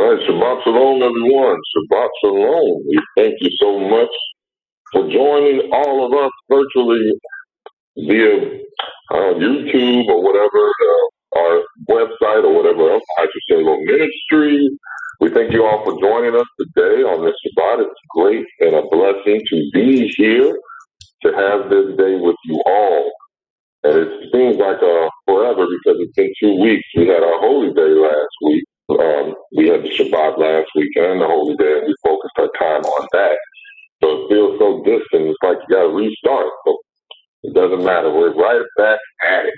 Right, Shabbat Shalom, everyone. Shabbat Shalom. We thank you so much for joining all of us virtually via YouTube or whatever, our website or whatever else, I should say, ministry. We thank you all for joining us today on this Shabbat. It's great and a blessing to be here, to have this day with you all. And it seems like forever because it's been 2 weeks. We had our holy day last week. We had the Shabbat last week and the holy day, and we focused our time on that. So it feels so distant. It's like you got to restart. So it doesn't matter. We're right back at it.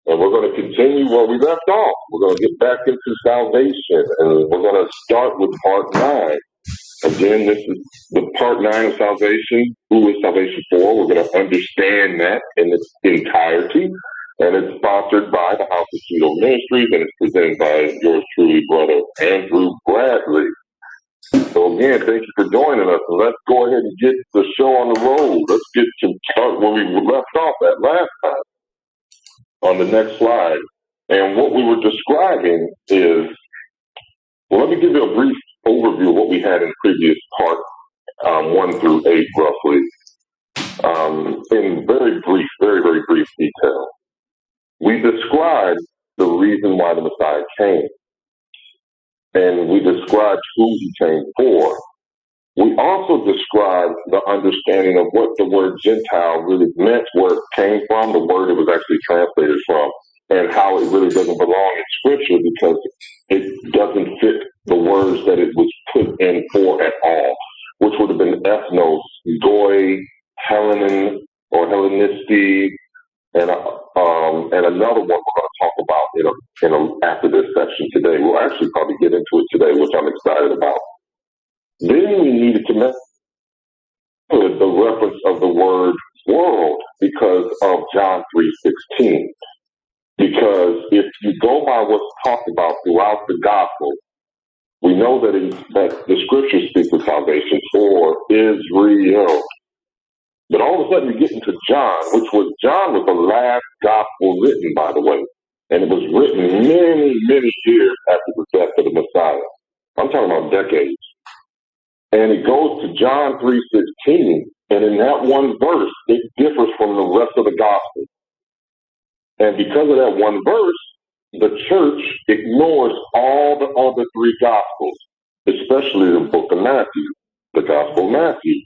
And we're going to continue where we left off. We're going to get back into salvation, and we're going to start with part 9. Again, this is the part 9 of salvation. Who is salvation for? We're going to understand that in its entirety. And it's sponsored by the House of Keto Ministries, and it's presented by yours truly, Brother Andrew Bradley. So again, thank you for joining us. And let's go ahead and get the show on the road. Let's get to start where we left off at last time on the next slide. And what we were describing is, well, let me give you a brief overview of what we had in the previous part, 1 through 8, roughly, in very brief detail. We described the reason why the Messiah came, and we described who he came for. We also described the understanding of what the word Gentile really meant, where it came from, the word it was actually translated from, and how it really doesn't belong in Scripture because it doesn't fit the words that it was put in for at all, which would have been ethnos, goy, Hellenen, or Hellenisti, and another one we're going to talk about after this section today. We'll actually probably get into it today, which I'm excited about. Then we needed to mention the reference of the word world because of John 3:16. Because if you go by what's talked about throughout the gospel, we know that the scriptures speak of salvation for Israel. But all of a sudden you get into John, John was the last gospel written, by the way. And it was written many years after the death of the Messiah. I'm talking about decades. And it goes to John 3:16, and in that one verse, it differs from the rest of the gospel. And because of that one verse, the church ignores all the other 3 gospels, especially the book of Matthew, the Gospel of Matthew.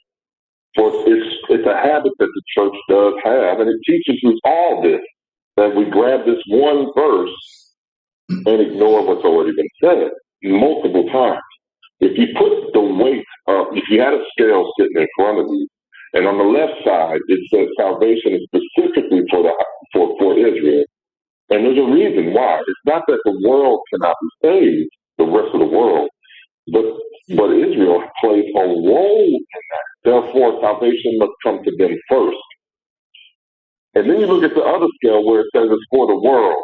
For it's a habit that the church does have, and it teaches us all this, that we grab this one verse and ignore what's already been said multiple times. If you put the weight up, if you had a scale sitting in front of you, and on the left side it says salvation is specifically for Israel, and there's a reason why. It's not that the world cannot be saved, the rest of the world, but Israel plays a role in that. Therefore, salvation must come to them first. And then you look at the other scale where it says it's for the world.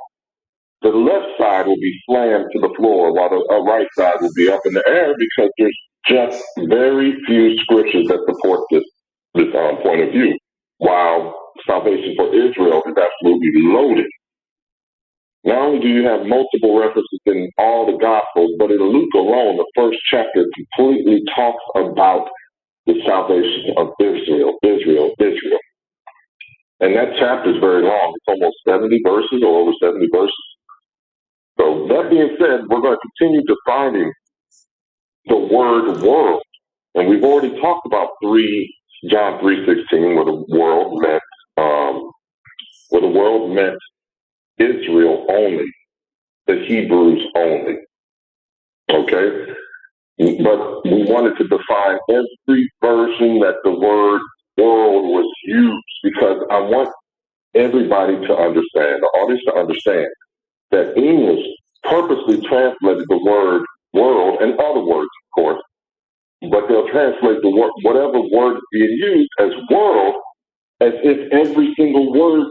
The left side will be slammed to the floor while the right side will be up in the air because there's just very few scriptures that support this point of view. While salvation for Israel is absolutely loaded. Not only do you have multiple references in all the Gospels, but in Luke alone, the first chapter completely talks about the salvation of Israel. And that chapter is very long. It's almost 70 verses or over 70 verses. So that being said, we're going to continue defining the word world. And we've already talked about John 3:16, where the world meant Israel only, the Hebrews only. Okay? But we wanted to define every version that the word world was used because I want everybody to understand, the audience to understand, that English purposely translated the word world and other words, of course, but they'll translate whatever word is being used as world as if every single word,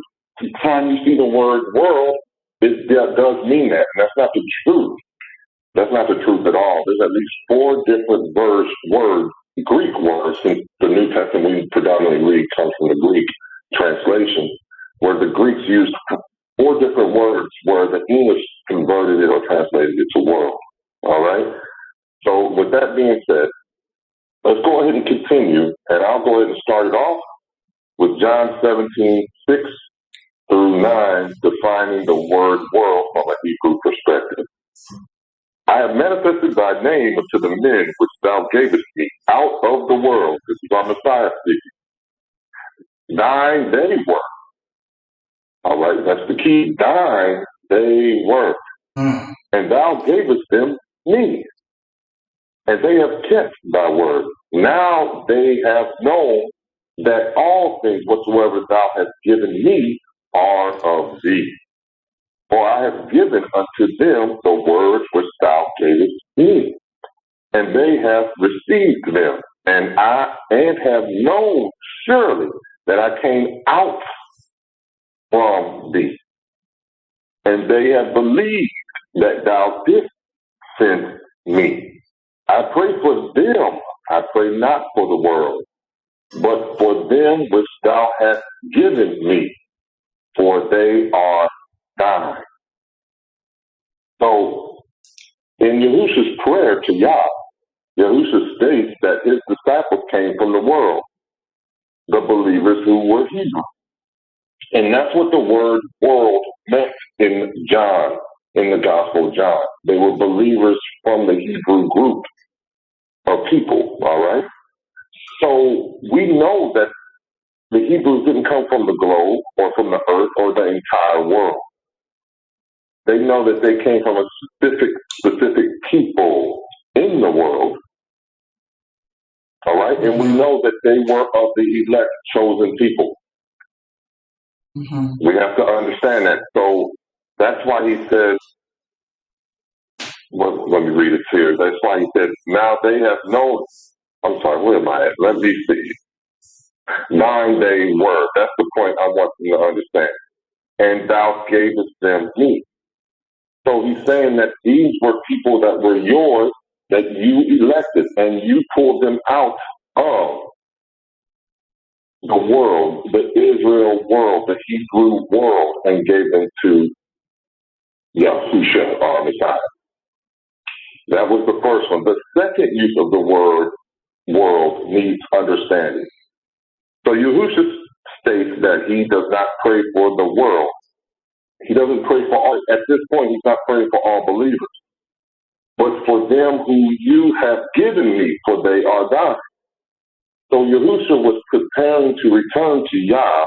time you see the word world, it does mean that. And that's not the truth. That's not the truth at all. There's at least 4 different words, Greek words, since the New Testament we predominantly read comes from the Greek translation, where the Greeks used 4 different words where the English converted it or translated it to world. All right? So with that being said, let's go ahead and continue, and I'll go ahead and start it off with John 17:6 through 9, defining the word world from a Hebrew perspective. I have manifested thy name unto the men which thou gavest me out of the world. This is our Messiah speaking. Thine they were. All right, that's the key. Thine they were. And thou gavest them me. And they have kept thy word. Now they have known that all things whatsoever thou hast given me are of thee. For I have given unto them the words which thou gavest me, and they have received them, and have known surely that I came out from thee, and they have believed that thou didst send me. I pray for them, I pray not for the world, but for them which thou hast given me, for they are thine. So, in Yahushua's prayer to Yah, Yahusha states that his disciples came from the world, the believers who were Hebrew. And that's what the word world meant in John, in the Gospel of John. They were believers from the Hebrew group of people, all right? So we know that the Hebrews didn't come from the globe or from the earth or the entire world. They know that they came from a specific people in the world, all right? And we know that they were of the elect, chosen people. We have to understand that. So that's why he says, well, let me read it here. That's why he said, now they have known. I'm sorry, where am I at? Let me see. 9 they were. That's the point I want you to understand. And thou gavest them me. So he's saying that these were people that were yours, that you elected, and you pulled them out of the world, the Israel world, the Hebrew world, and gave them to Yahusha, our Messiah. That was the first one. The second use of the word world needs understanding. So Yahusha states that he does not pray for the world. He doesn't pray for all, at this point, he's not praying for all believers, but for them who you have given me, for they are thine. So Yahusha was preparing to return to Yah,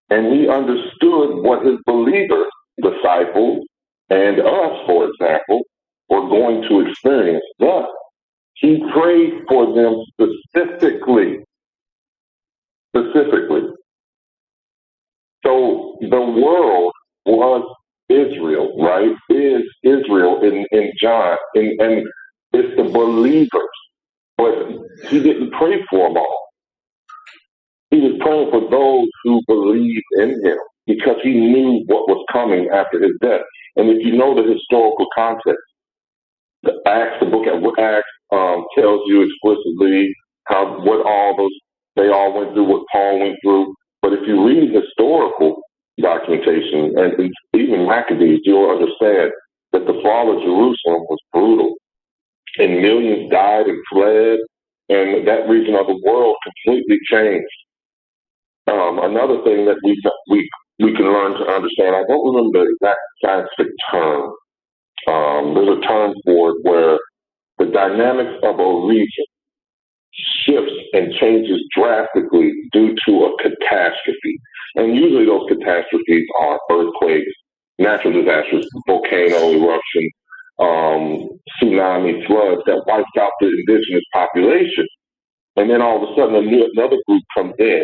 and he understood what his believers, disciples, and us, for example, were going to experience. Thus, he prayed for them specifically. So the world was Israel, right? Is Israel in John, and it's the believers. But he didn't pray for them all. He was praying for those who believed in him because he knew what was coming after his death. And if you know the historical context, the book of Acts tells you explicitly they all went through, what Paul went through. But if you read historical documentation and even Maccabees, you'll understand that the fall of Jerusalem was brutal, and millions died and fled, and that region of the world completely changed. Another thing that we can learn to understand, I don't remember the exact scientific term. There's a term for it where the dynamics of a region shifts and changes drastically due to a catastrophe. And usually those catastrophes are earthquakes, natural disasters, volcano eruption, tsunami, floods that wipes out the indigenous population. And then all of a sudden another group comes in,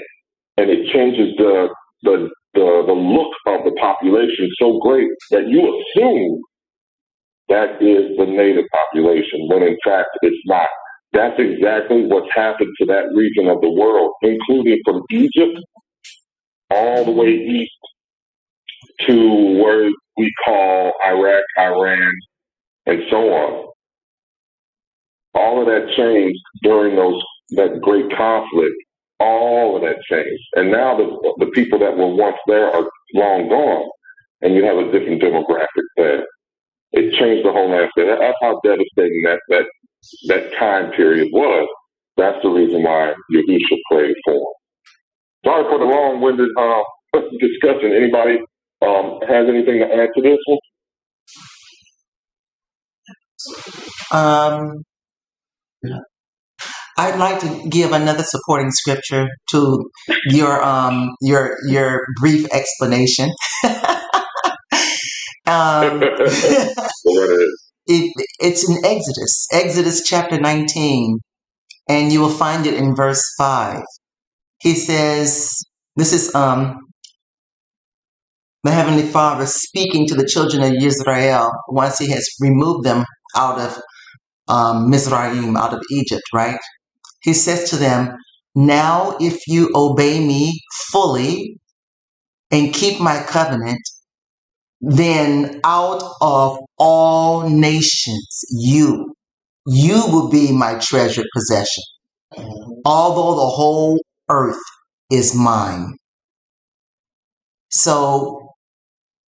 and it changes the look of the population so great that you assume that is the native population, when in fact it's not. That's exactly what's happened to that region of the world, including from Egypt all the way east to where we call Iraq, Iran, and so on. All of that changed during that great conflict. All of that changed. And now the people that were once there are long gone, and you have a different demographic there. It changed the whole landscape. That's how devastating that that time period was. That's the reason why Yahusha played for him. Sorry for the long-winded discussion. Anybody has anything to add to this one? I'd like to give another supporting scripture to your brief explanation. It's in Exodus chapter 19, and you will find it in verse 5. He says, this is the Heavenly Father speaking to the children of Israel once he has removed them out of Mizraim, out of Egypt, right? He says to them, now if you obey me fully and keep my covenant, then out of all nations, you will be my treasured possession, although the whole earth is mine. So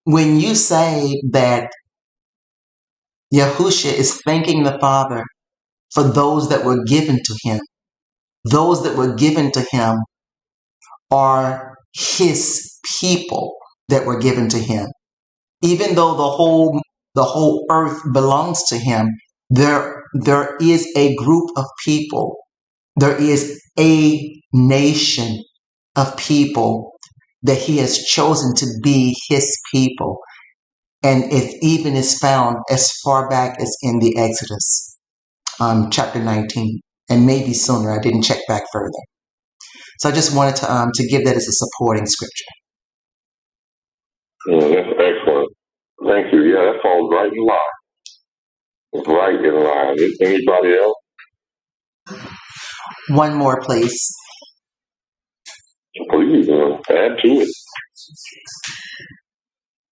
when you say that Yahusha is thanking the Father for those that were given to him, those that were given to him are his people that were given to him. Even though the whole earth belongs to him, there is a group of people, there is a nation of people that he has chosen to be his people. And it even is found as far back as in the Exodus, chapter 19, and maybe sooner. I didn't check back further. So I just wanted to give that as a supporting scripture. Yeah, that's excellent. Thank you. Yeah, that falls right in line. It's right in line. Anybody else? One more, please. Please, add to it.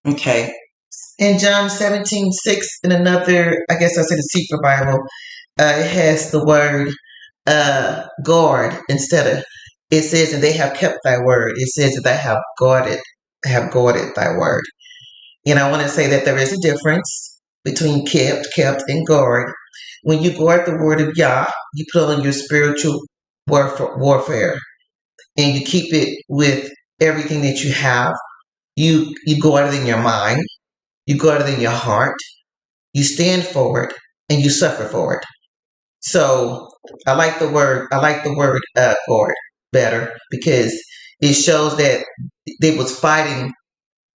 Okay. In John 17:6, in another, I guess I said a secret Bible, it has the word guard instead of, it says, and they have kept thy word. It says that they have guarded thy word. And I want to say that there is a difference between kept, and guard. When you guard the word of Yah, you put on your spiritual warfare, and you keep it with everything that you have. You guard it in your mind. You guard it in your heart. You stand for it, and you suffer for it. So I like the word guard better, because it shows that they was fighting.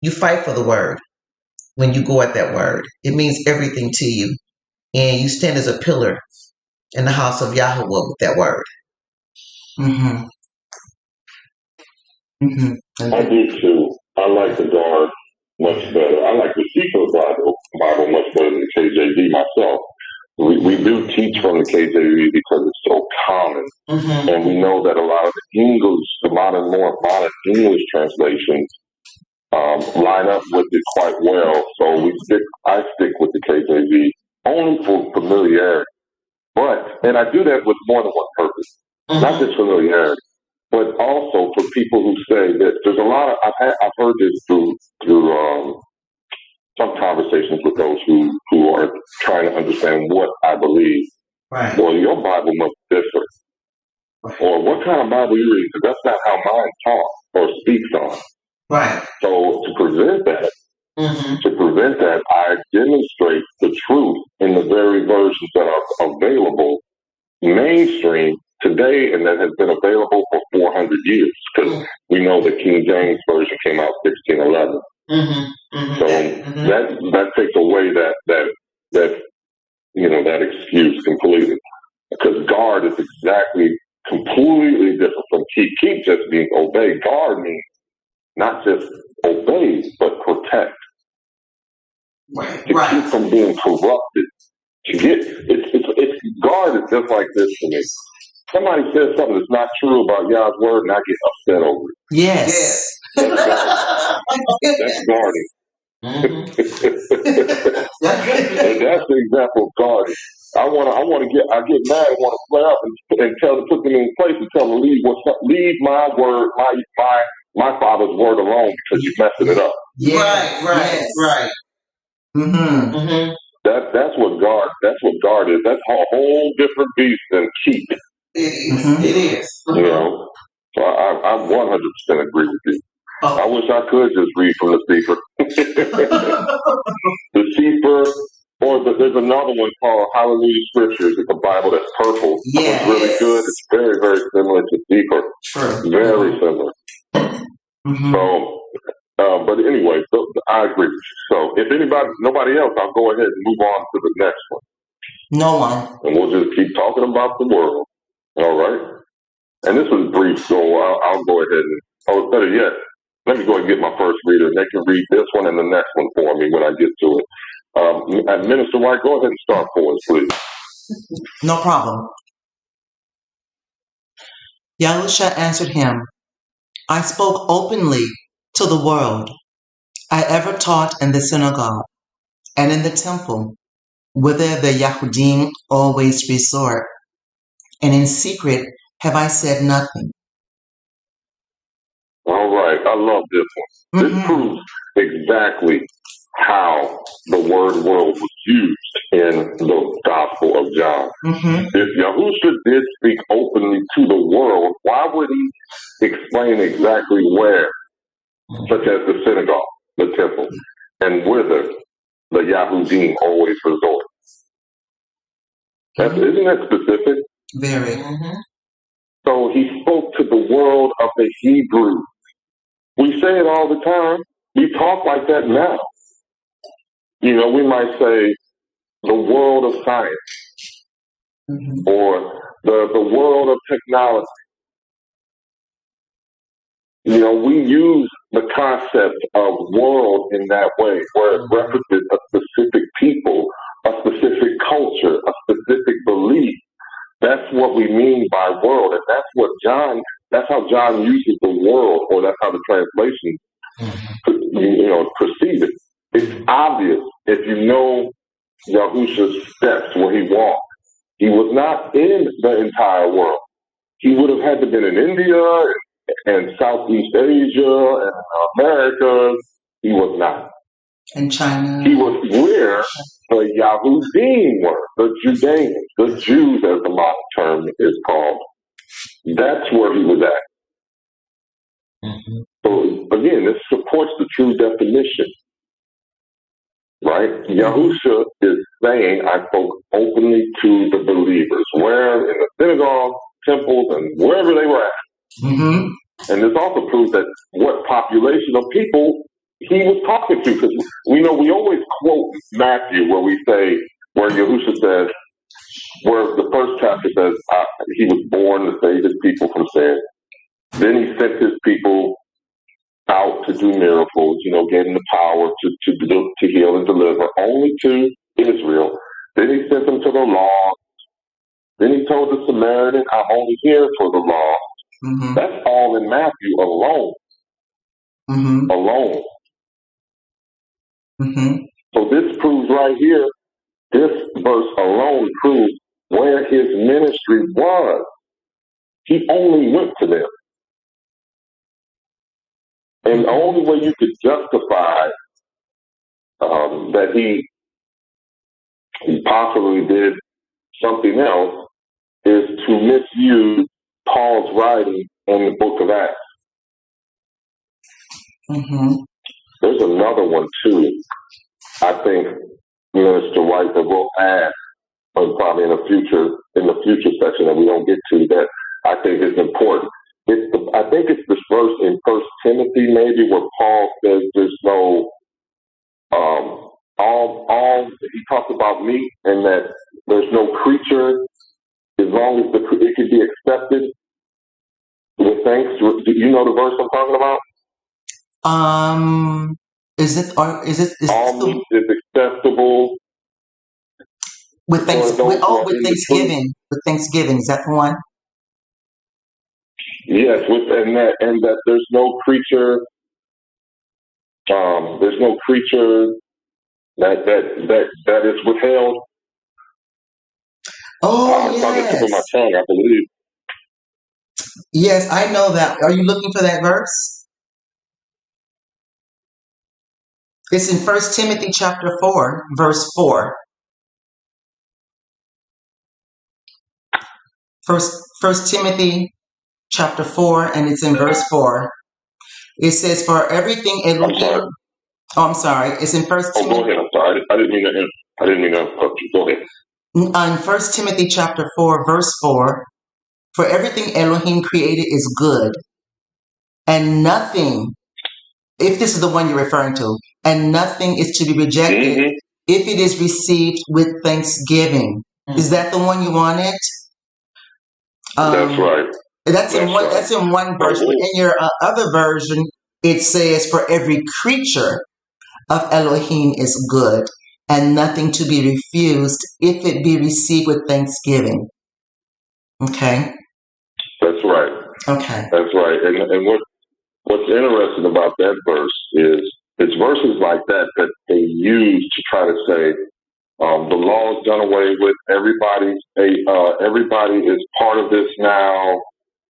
You fight for the word. When you guard that word, it means everything to you, and you stand as a pillar in the house of Yahweh with that word. Mm-hmm. Mm-hmm. I do too. I like the guard much better. I like the Sefer Bible much better than the KJV myself. We do teach from the KJV because it's so common, and we know that a lot of the English, more modern English translations line up with it quite well. So I stick with the KJV only for familiarity. And I do that with more than one purpose, not just familiarity, but also for people who say that there's a lot of, I've heard this through some conversations with those who are trying to understand what I believe. Right. Well, your Bible must differ. Right. Or what kind of Bible you read? Because that's not how mine talks or speaks on. Right. So to prevent that, I demonstrate the truth in the very versions that are available mainstream today, and that has been available for 400 years, because we know the King James version came out 1611. So that takes away that excuse completely, because guard is completely different from keep. Keep just means obey. Guard means not just obey, but protect. To keep from being corrupted. It's guard is just like this to me. Somebody says something that's not true about Yah's word, and I get upset over it. Yes. That's guarding. And that's the example of guarding. I get mad and want to flare up and put them in place and tell them leave my word, my Father's word alone, because you're messing it up. Yes. Right. That's what guard is. That's a whole different beast than keep. It is. Mm-hmm. It is. You know. So I 100% agree with you. Oh. I wish I could just read from the Sefer. The Sefer, or there's another one called Hallelujah Scriptures. It's a Bible that's purple. Yeah, it's really good. It's very, very similar to Sefer. True. Very similar. Mm-hmm. So, but anyway, so I agree. So if nobody else, I'll go ahead and move on to the next one. No one. And we'll just keep talking about the world. All right. And this was brief, so I'll go ahead and, better yet, let me go ahead and get my first reader, and they can read this one and the next one for me when I get to it. Minister White, go ahead and start for us, please. No problem. Yahusha answered him, I spoke openly to the world. I ever taught in the synagogue and in the temple, whither the Yahudim always resort, and in secret have I said nothing. All right, I love this one. Mm-hmm. This proves exactly how the word world was used in the Gospel of John. Mm-hmm. If Yahusha did speak openly to the world, why would he explain exactly where, such as the synagogue, the temple, and whither the Yahudim always resort? Isn't that specific? Very. Mm-hmm. So he spoke to the world of the Hebrews. We say it all the time. We talk like that now. You know, we might say the world of science, mm-hmm. or the world of technology. You know, we use the concept of world in that way, where it references a specific people, a specific culture, a specific belief. That's what we mean by world, and that's how John uses the world, or that's how the translation, perceive it. It's obvious if you know Yahusha's steps where he walked. He was not in the entire world. He would have had to been in India and Southeast Asia and America. He was not. In China. He was where the Yahudim were, the Judeans, the Jews as the modern term is called. That's where he was at. Mm-hmm. So again, this supports the true definition. Right? Yahusha is saying, I spoke openly to the believers, where in the synagogue, temples, and wherever they were at. Mm-hmm. And this also proves that what population of people he was talking to, because we always quote Matthew where Yahusha says, where the first chapter says he was born to save his people from sin. Then he sent his people out to do miracles, getting the power to heal and deliver only to Israel. Then he sent them to the law. Then he told the Samaritan, I'm only here for the law. Mm-hmm. That's all in Matthew alone. Mm-hmm. Alone. Mm-hmm. So this proves right here, this verse alone proves where his ministry was. He only went to them. And the only way you could justify that he possibly did something else is to misuse Paul's writing in the book of Acts. Mm-hmm. There's another one too, I think, Minister White, that we'll add probably in the future section that we don't get to, that I think is important. I think it's this verse in 1 Timothy maybe where Paul says there's no he talks about meat and that there's no creature as long as it can be accepted with thanks. Do you know the verse I'm talking about? Is all is acceptable with Thanksgiving? With Thanksgiving, is that the one? Yes, and that there's no creature. There's no creature that is withheld. Oh, yes. On the tip of my tongue, I believe. Yes, I know that. Are you looking for that verse? It's in 1 Timothy chapter 4, verse 4. First Timothy chapter 4, and it's in verse 4. It says, "For everything I'm sorry. Elohim." Oh, I'm sorry. It's in First Oh, go Timothy. ahead. I'm sorry. I didn't mean to. I didn't mean to interrupt you. Go ahead. In First Timothy chapter 4, verse 4, "For everything Elohim created is good, and nothing," if this is the one you're referring to, "and nothing is to be rejected Mm-hmm. if it is received with thanksgiving." Is that the one you wanted? That's right. That's in That's one. right. That's in one version. But in your other version, it says, "For every creature of Elohim is good, and nothing to be refused if it be received with thanksgiving." Okay. That's right. Okay. That's right. And what's interesting about that verse is it's verses like that that they use to try to say the law is done away with. Everybody is part of this now,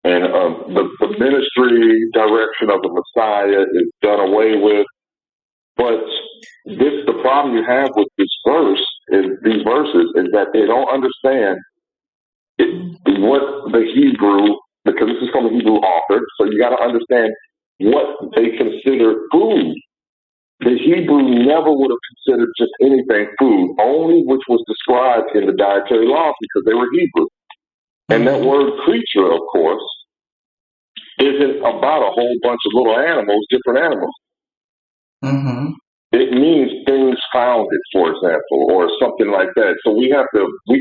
and the ministry direction of the Messiah is done away with. But the problem you have with these verses is that they don't understand what the Hebrew, because this is from a Hebrew author, so you got to understand what they consider food. The Hebrew never would have considered just anything food, only which was described in the dietary laws because they were Hebrew. And that word creature, of course, isn't about a whole bunch of little animals, different animals. Mm-hmm. It means things founded, for example, or something like that. So we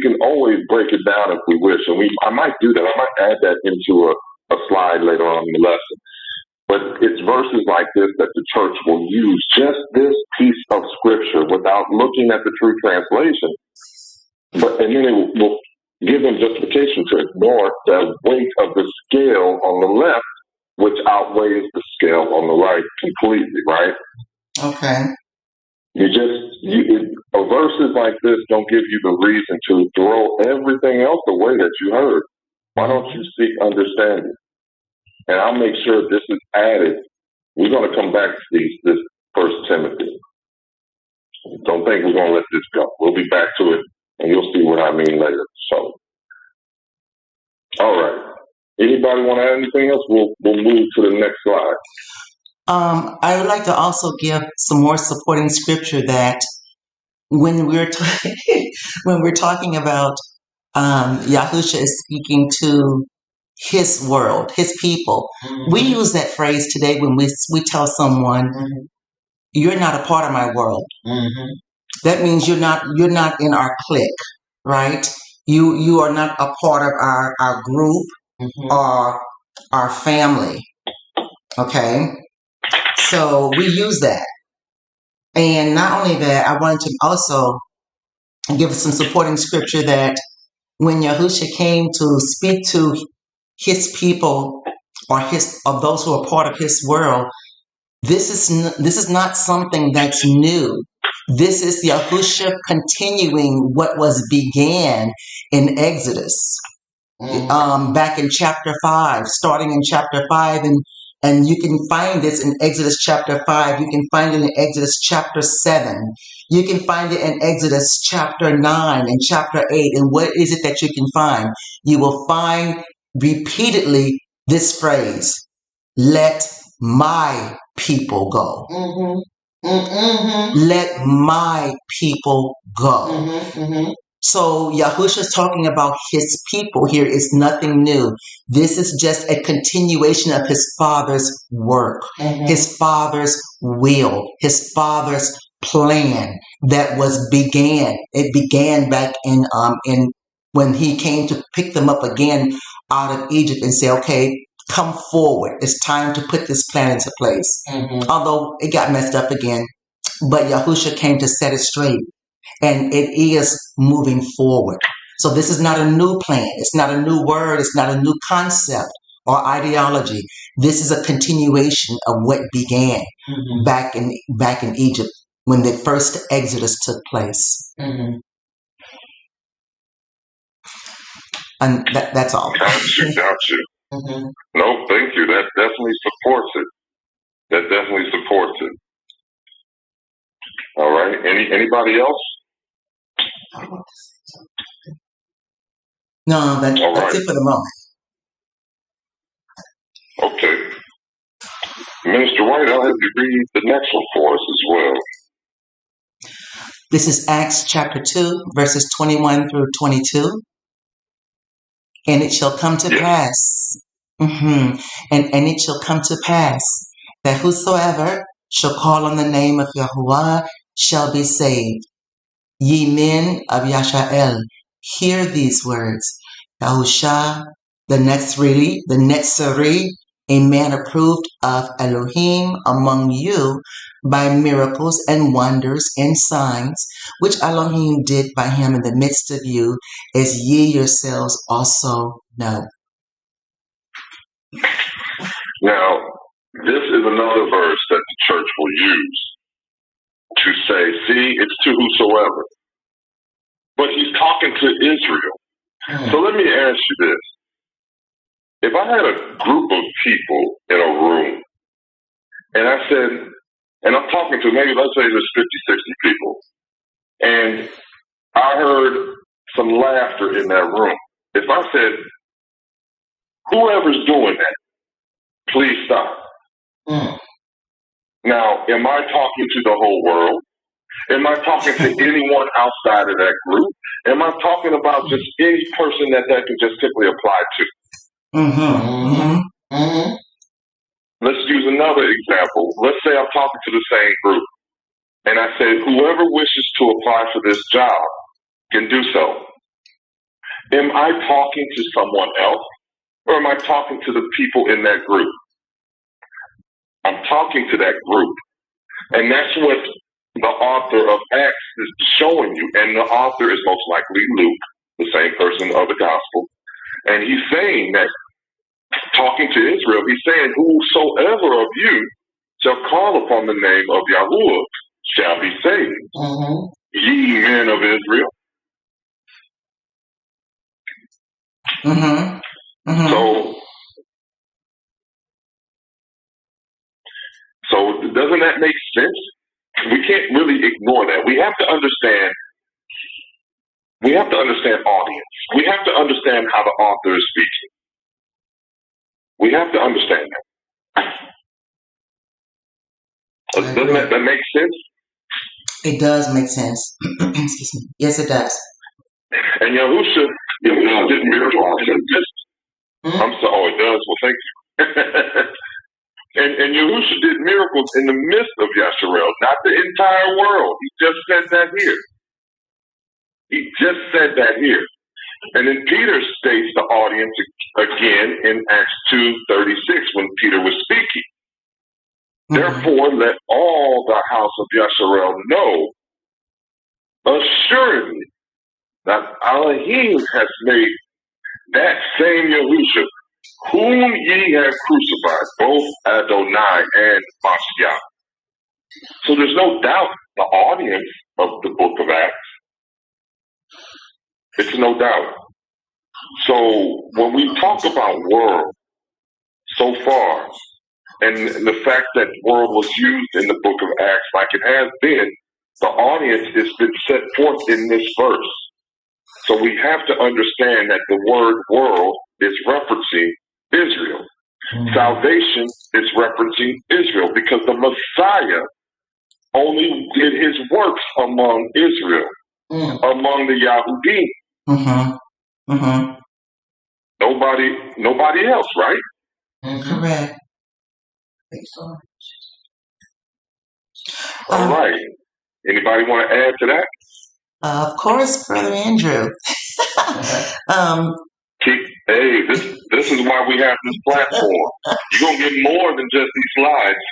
can always break it down if we wish. And I might do that. I might add that into a slide later on in the lesson. But it's verses like this that the church will use, just this piece of scripture without looking at the true translation. And then it will give them justification to ignore the weight of the scale on the left, which outweighs the scale on the right completely, right? Okay. Verses like this don't give you the reason to throw everything else away that you heard. Why don't you seek understanding? And I'll make sure this is added. We're going to come back to this First Timothy. Don't think we're going to let this go. We'll be back to it, and you'll see what I mean later. So, all right. Anybody want to add anything else? We'll move to the next slide. I would like to also give some more supporting scripture that when we're when we're talking about Yahusha is speaking to his world, his people. Mm-hmm. We use that phrase today when we tell someone, mm-hmm, "You're not a part of my world." Mm-hmm. That means you're not in our clique, right? You are not a part of our group, mm-hmm, or our family. Okay, so we use that. And not only that, I wanted to also give some supporting scripture that when Yahusha came to speak to his people or those who are part of his world, this is not something that's new. This is Yahusha continuing what was began in Exodus. Back in chapter 5, starting in chapter 5, and you can find this in Exodus chapter 5. You can find it in Exodus chapter 7. You can find it in Exodus chapter 9 and chapter 8. And what is it that you can find? You will find repeatedly this phrase, "Let my people go." Mm-hmm. Mm-hmm. Let my people go. Mm-hmm. Mm-hmm. So Yahusha is talking about his people here. Is nothing new. This is just a continuation of his father's work, mm-hmm, his father's will, his father's plan that began. It began back in when he came to pick them up again out of Egypt and say, "Okay, come forward. It's time to put this plan into place." Mm-hmm. Although it got messed up again, but Yahusha came to set it straight. And it is moving forward. So this is not a new plan. It's not a new word. It's not a new concept or ideology. This is a continuation of what began, mm-hmm, back in Egypt when the first Exodus took place. Mm-hmm. And that's all. Got you. Mm-hmm. No, thank you. That definitely supports it. All right. Anybody else? No, All that's right. it for the moment. Okay. Minister White, I'll have you read the next one for us as well. This is Acts chapter 2, verses 21 through 22. And it shall come to Yes. pass. And it shall come to pass that whosoever shall call on the name of Yahuwah shall be saved. Ye men of Yashael, hear these words. Yahusha, the Netzari, a man approved of Elohim among you by miracles and wonders and signs, which Elohim did by him in the midst of you, as ye yourselves also know. Now, this is another verse that the church will use to say, see, it's to whosoever. But he's talking to Israel. So let me ask you this. If I had a group of people in a room, and I said, and I'm talking to maybe, let's say there's 50, 60 people, and I heard some laughter in that room. If I said, whoever's doing that, please stop. Now, am I talking to the whole world? Am I talking to anyone outside of that group? Am I talking about just any person that can just simply apply to? Let's use another example. Let's say I'm talking to the same group, and I say, whoever wishes to apply for this job can do so. Am I talking to someone else, or am I talking to the people in that group? I'm talking to that group. And that's what the author of Acts is showing you. And the author is most likely Luke, the same person of the gospel. And he's saying that, talking to Israel, he's saying, whosoever of you shall call upon the name of Yahuwah shall be saved. Ye men of Israel. So doesn't that make sense? We can't really ignore that. We have to understand audience. We have to understand how the author is speaking. We have to understand that. Doesn't that make sense? It does make sense. Excuse me. Yes, it does. And Yahusha did miracles in the midst. I'm sorry. Oh, it does. Well, thank you. And Yahusha did miracles in the midst of Yasharel, not the entire world. He just said that here. And then Peter states the audience again in Acts 2:36 when Peter was speaking. Therefore, let all the house of Yasharel know assuredly that Elohim has made that same Yahusha, whom ye have crucified, both Adonai and Mashiach. So there's no doubt the audience of the book of Acts. It's no doubt. So when we talk about world so far, and the fact that world was used in the book of Acts like it has been, the audience has been set forth in this verse. So we have to understand that the word world is referencing Israel. Salvation is referencing Israel because the Messiah only did his works among Israel, among the Yahudim. Nobody else, right? Correct. All right. Anybody want to add to that? Of course, Brother Andrew. Hey, this is why we have this platform. You're going to get more than just these slides.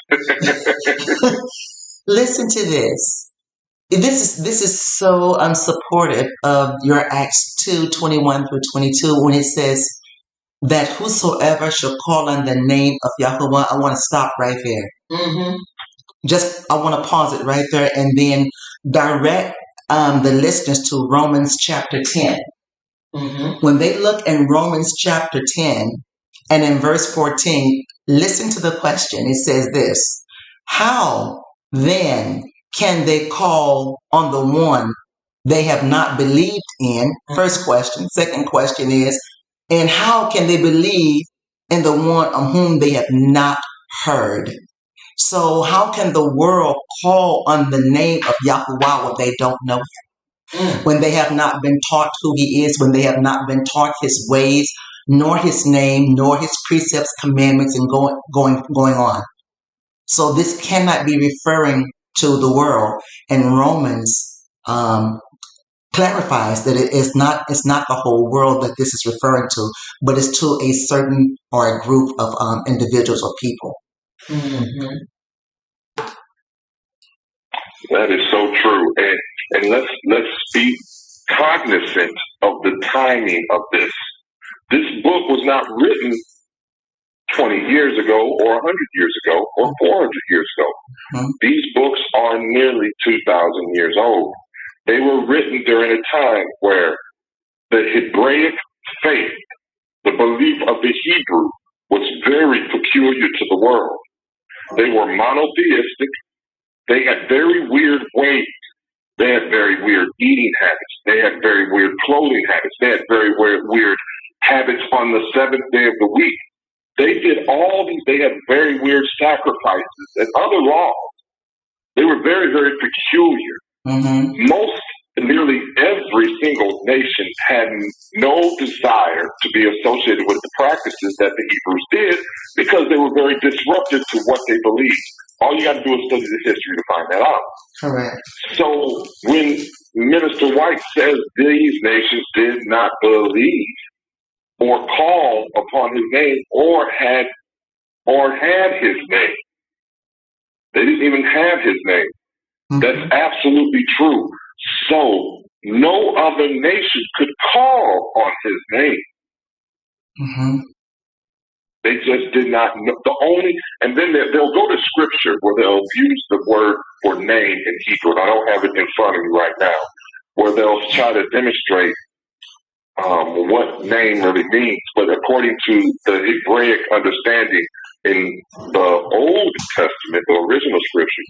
Listen to this. This is so unsupportive of your Acts 2:21 through 22 when it says that whosoever shall call on the name of Yahuwah. I want to stop right there. I want to pause it right there and then direct the listeners to Romans chapter 10. When they look in Romans chapter 10 and in verse 14, listen to the question. It says this: how then can they call on the one they have not believed in? First question. Second question is, and how can they believe in the one of whom they have not heard? So how can the world call on the name of Yahuwah when they don't know him? When they have not been taught who he is, when they have not been taught his ways, nor his name, nor his precepts, commandments, and going on. So this cannot be referring to the world. And Romans clarifies that it's not the whole world that this is referring to, but it's to a certain or a group of individuals or people. Mm-hmm. That is so true. And let's be cognizant of the timing of this. This book was not written 20 years ago or 100 years ago or 400 years ago. Mm-hmm. These books are nearly 2,000 years old. They were written during a time where the Hebraic faith, the belief of the Hebrew, was very peculiar to the world. They were monotheistic. They had very weird ways. They had very weird eating habits. They had very weird clothing habits. They had very weird habits on the seventh day of the week. They did all these. They had very weird sacrifices and other laws. They were very, very peculiar. Mm-hmm. Nearly every single nation had no desire to be associated with the practices that the Hebrews did because they were very disruptive to what they believed. All you got to do is study the history to find that out. Correct. So when Minister White says these nations did not believe or call upon his name or had his name, they didn't even have his name. Mm-hmm. That's absolutely true. So no other nation could call on his name. Mm-hmm. They just did not know. And then they'll go to scripture where they'll use the word for name in Hebrew. And I don't have it in front of me right now, where they'll try to demonstrate what name really means. But according to the Hebraic understanding in the Old Testament, the original scripture,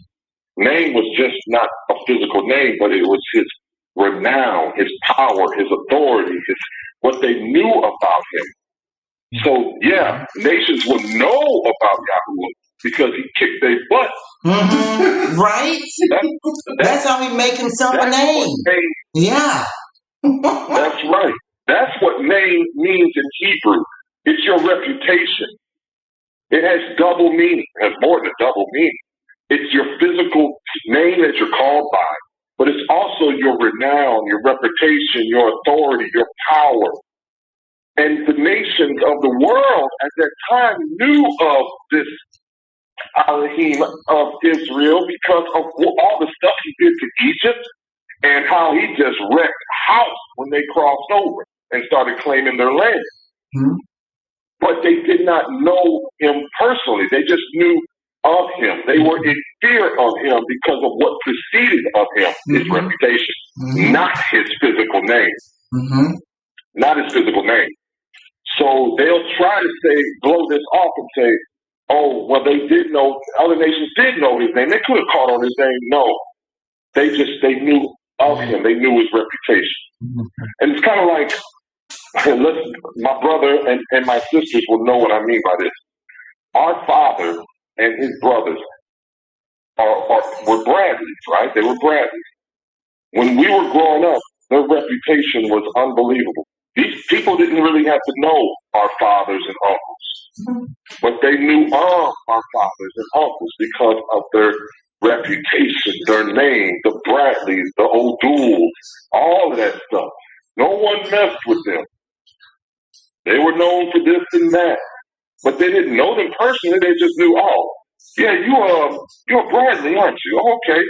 name was just not a physical name, but it was his renown, his power, his authority, what they knew about him. So, yeah, nations would know about Yahuwah because he kicked their butt. Mm-hmm. Right? That's how he make himself a name. Yeah. That's right. That's what name means in Hebrew. It's your reputation. It has double meaning. It has more than double meaning. It's your physical name that you're called by, but it's also your renown, your reputation, your authority, your power. And the nations of the world at that time knew of this Elohim of Israel because of all the stuff he did to Egypt and how he just wrecked house when they crossed over and started claiming their land. Mm-hmm. But they did not know him personally. They just knew of him. They were in fear of him because of what preceded of him, his Mm-hmm. reputation, Mm-hmm. not his physical name. Mm-hmm. Not his physical name. So they'll try to blow this off and say, oh, well, they did know, other nations did know his name. They could have called on his name. No. They knew of him. They knew his reputation. Mm-hmm. And it's kind of like, my brother and my sisters will know what I mean by this. Our father and his brothers were Bradleys, right? They were Bradleys. When we were growing up, their reputation was unbelievable. These people didn't really have to know our fathers and uncles, but they knew of our fathers and uncles because of their reputation, their name, the Bradleys, the O'Douls, all of that stuff. No one messed with them. They were known for this and that, but they didn't know them personally. They just knew, oh, yeah, you're Bradley, aren't you? Oh, okay.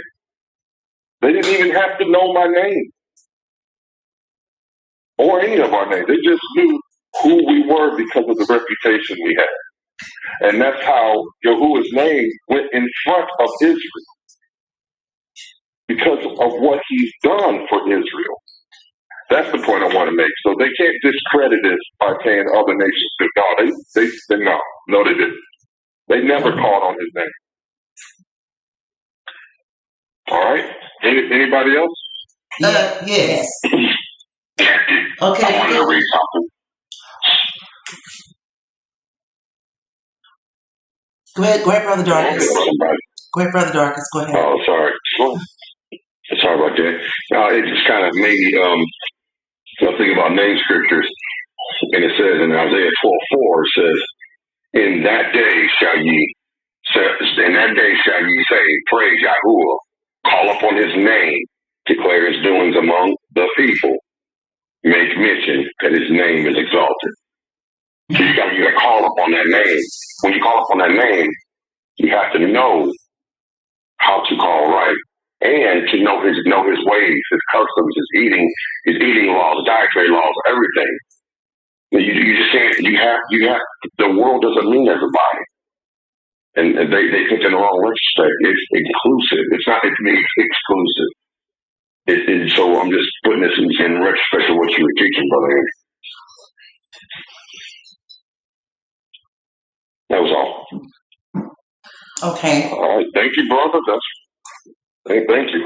They didn't even have to know my name or any of our names. They just knew who we were because of the reputation we had. And that's how Yahuwah's name went in front of Israel because of what he's done for Israel. That's the point I want to make. So they can't discredit this by saying other nations did. No, no, they didn't. They never called on his name. All right. Anybody else? Yes. I Okay. wanted to read something. Go ahead, Brother Darkness. Somebody. Go ahead, Brother Darkness. Go ahead. Oh, sorry. Sorry about that. It just kind of made me think about name scriptures. And it says in Isaiah 12:4, it says, In that day shall ye say, praise Yahuwah, call upon his name, declare his doings among the people, make mention that his name is exalted. So you got to call upon that name. When you call upon that name, you have to know how to call right, and to know his ways, his customs, his eating laws, dietary laws, everything. You just can't. You have. The world doesn't mean everybody, and they think in the wrong respect. It's inclusive. It's not. It's exclusive. So I'm just putting this in retrospect of what you were teaching, brother Andrew. That was all. Okay. All right. Thank you, brother. Thank you.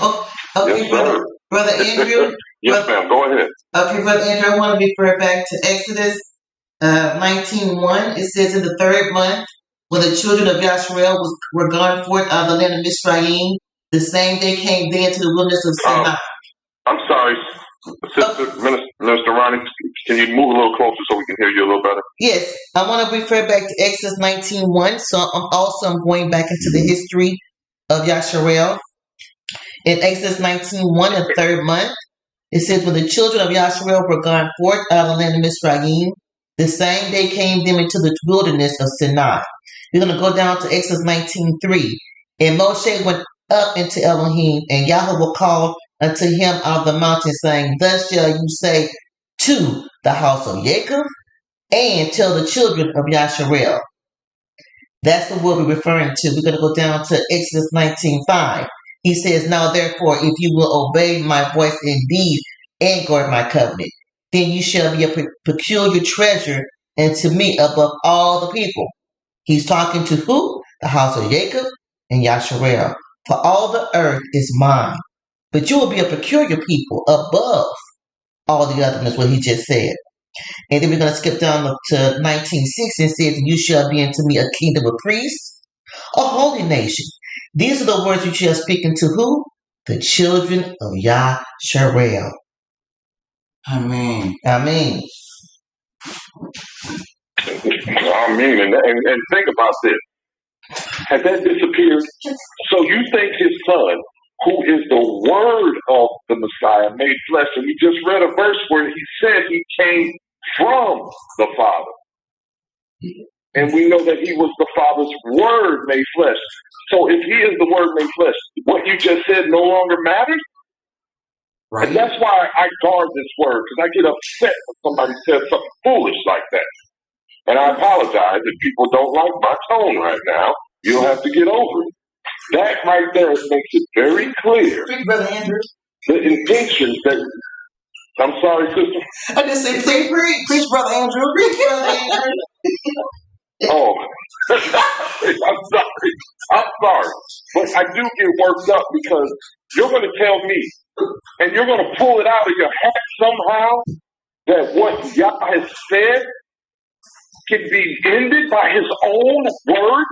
Oh, okay, Yes, Brother Andrew. Yes, ma'am. Go ahead. Okay, Brother Andrew, I want to refer back to Exodus 19:1. It says, in the third month, when the children of Yasharel were gone forth out of the land of Mizraim, the same day came they into the wilderness of Sinai. I'm sorry, Sister Minister Ronnie, can you move a little closer so we can hear you a little better? Yes, I want to refer back to Exodus 19:1. So I'm going back into the history of Yasharel. In Exodus 19:1, the third month, it says, when the children of Yasharel were gone forth out of the land of Mizraim, the same day came them into the wilderness of Sinai. We're going to go down to Exodus 19:3. And Moshe went up into Elohim, and Yahweh called unto him out of the mountain, saying, Thus shall you say to the house of Jacob, and tell the children of Yasharel. That's the word we're referring to. We're going to go down to Exodus 19:5. He says, Now therefore, if you will obey my voice indeed and guard my covenant, then you shall be a peculiar treasure unto me above all the people. He's talking to who? The house of Jacob and Yasharel. For all the earth is mine. But you will be a peculiar people above all the other ones, what he just said. And then we're going to skip down to 19:6 and says, You shall be unto me a kingdom of priests, a holy nation. These are the words you shall speak unto who? The children of Yasharel. Amen. Amen. And think about this. Has that disappeared? So you think his son, who is the word of the Messiah, made flesh, and we just read a verse where he said he came from the Father. And we know that he was the Father's word made flesh. So if he is the word made flesh, what you just said no longer matters? Right. And that's why I guard this word, because I get upset when somebody says something foolish like that. And I apologize if people don't like my tone right now. You'll have to get over it. That right there makes it very clear. Preach, Brother Andrew. The intentions that... I'm sorry, sister. I just said, preach, Brother Andrew. Preach, Brother Andrew. Oh, I'm sorry. But I do get worked up because you're going to tell me, and you're going to pull it out of your hat somehow, that what Yah has said can be ended by his own word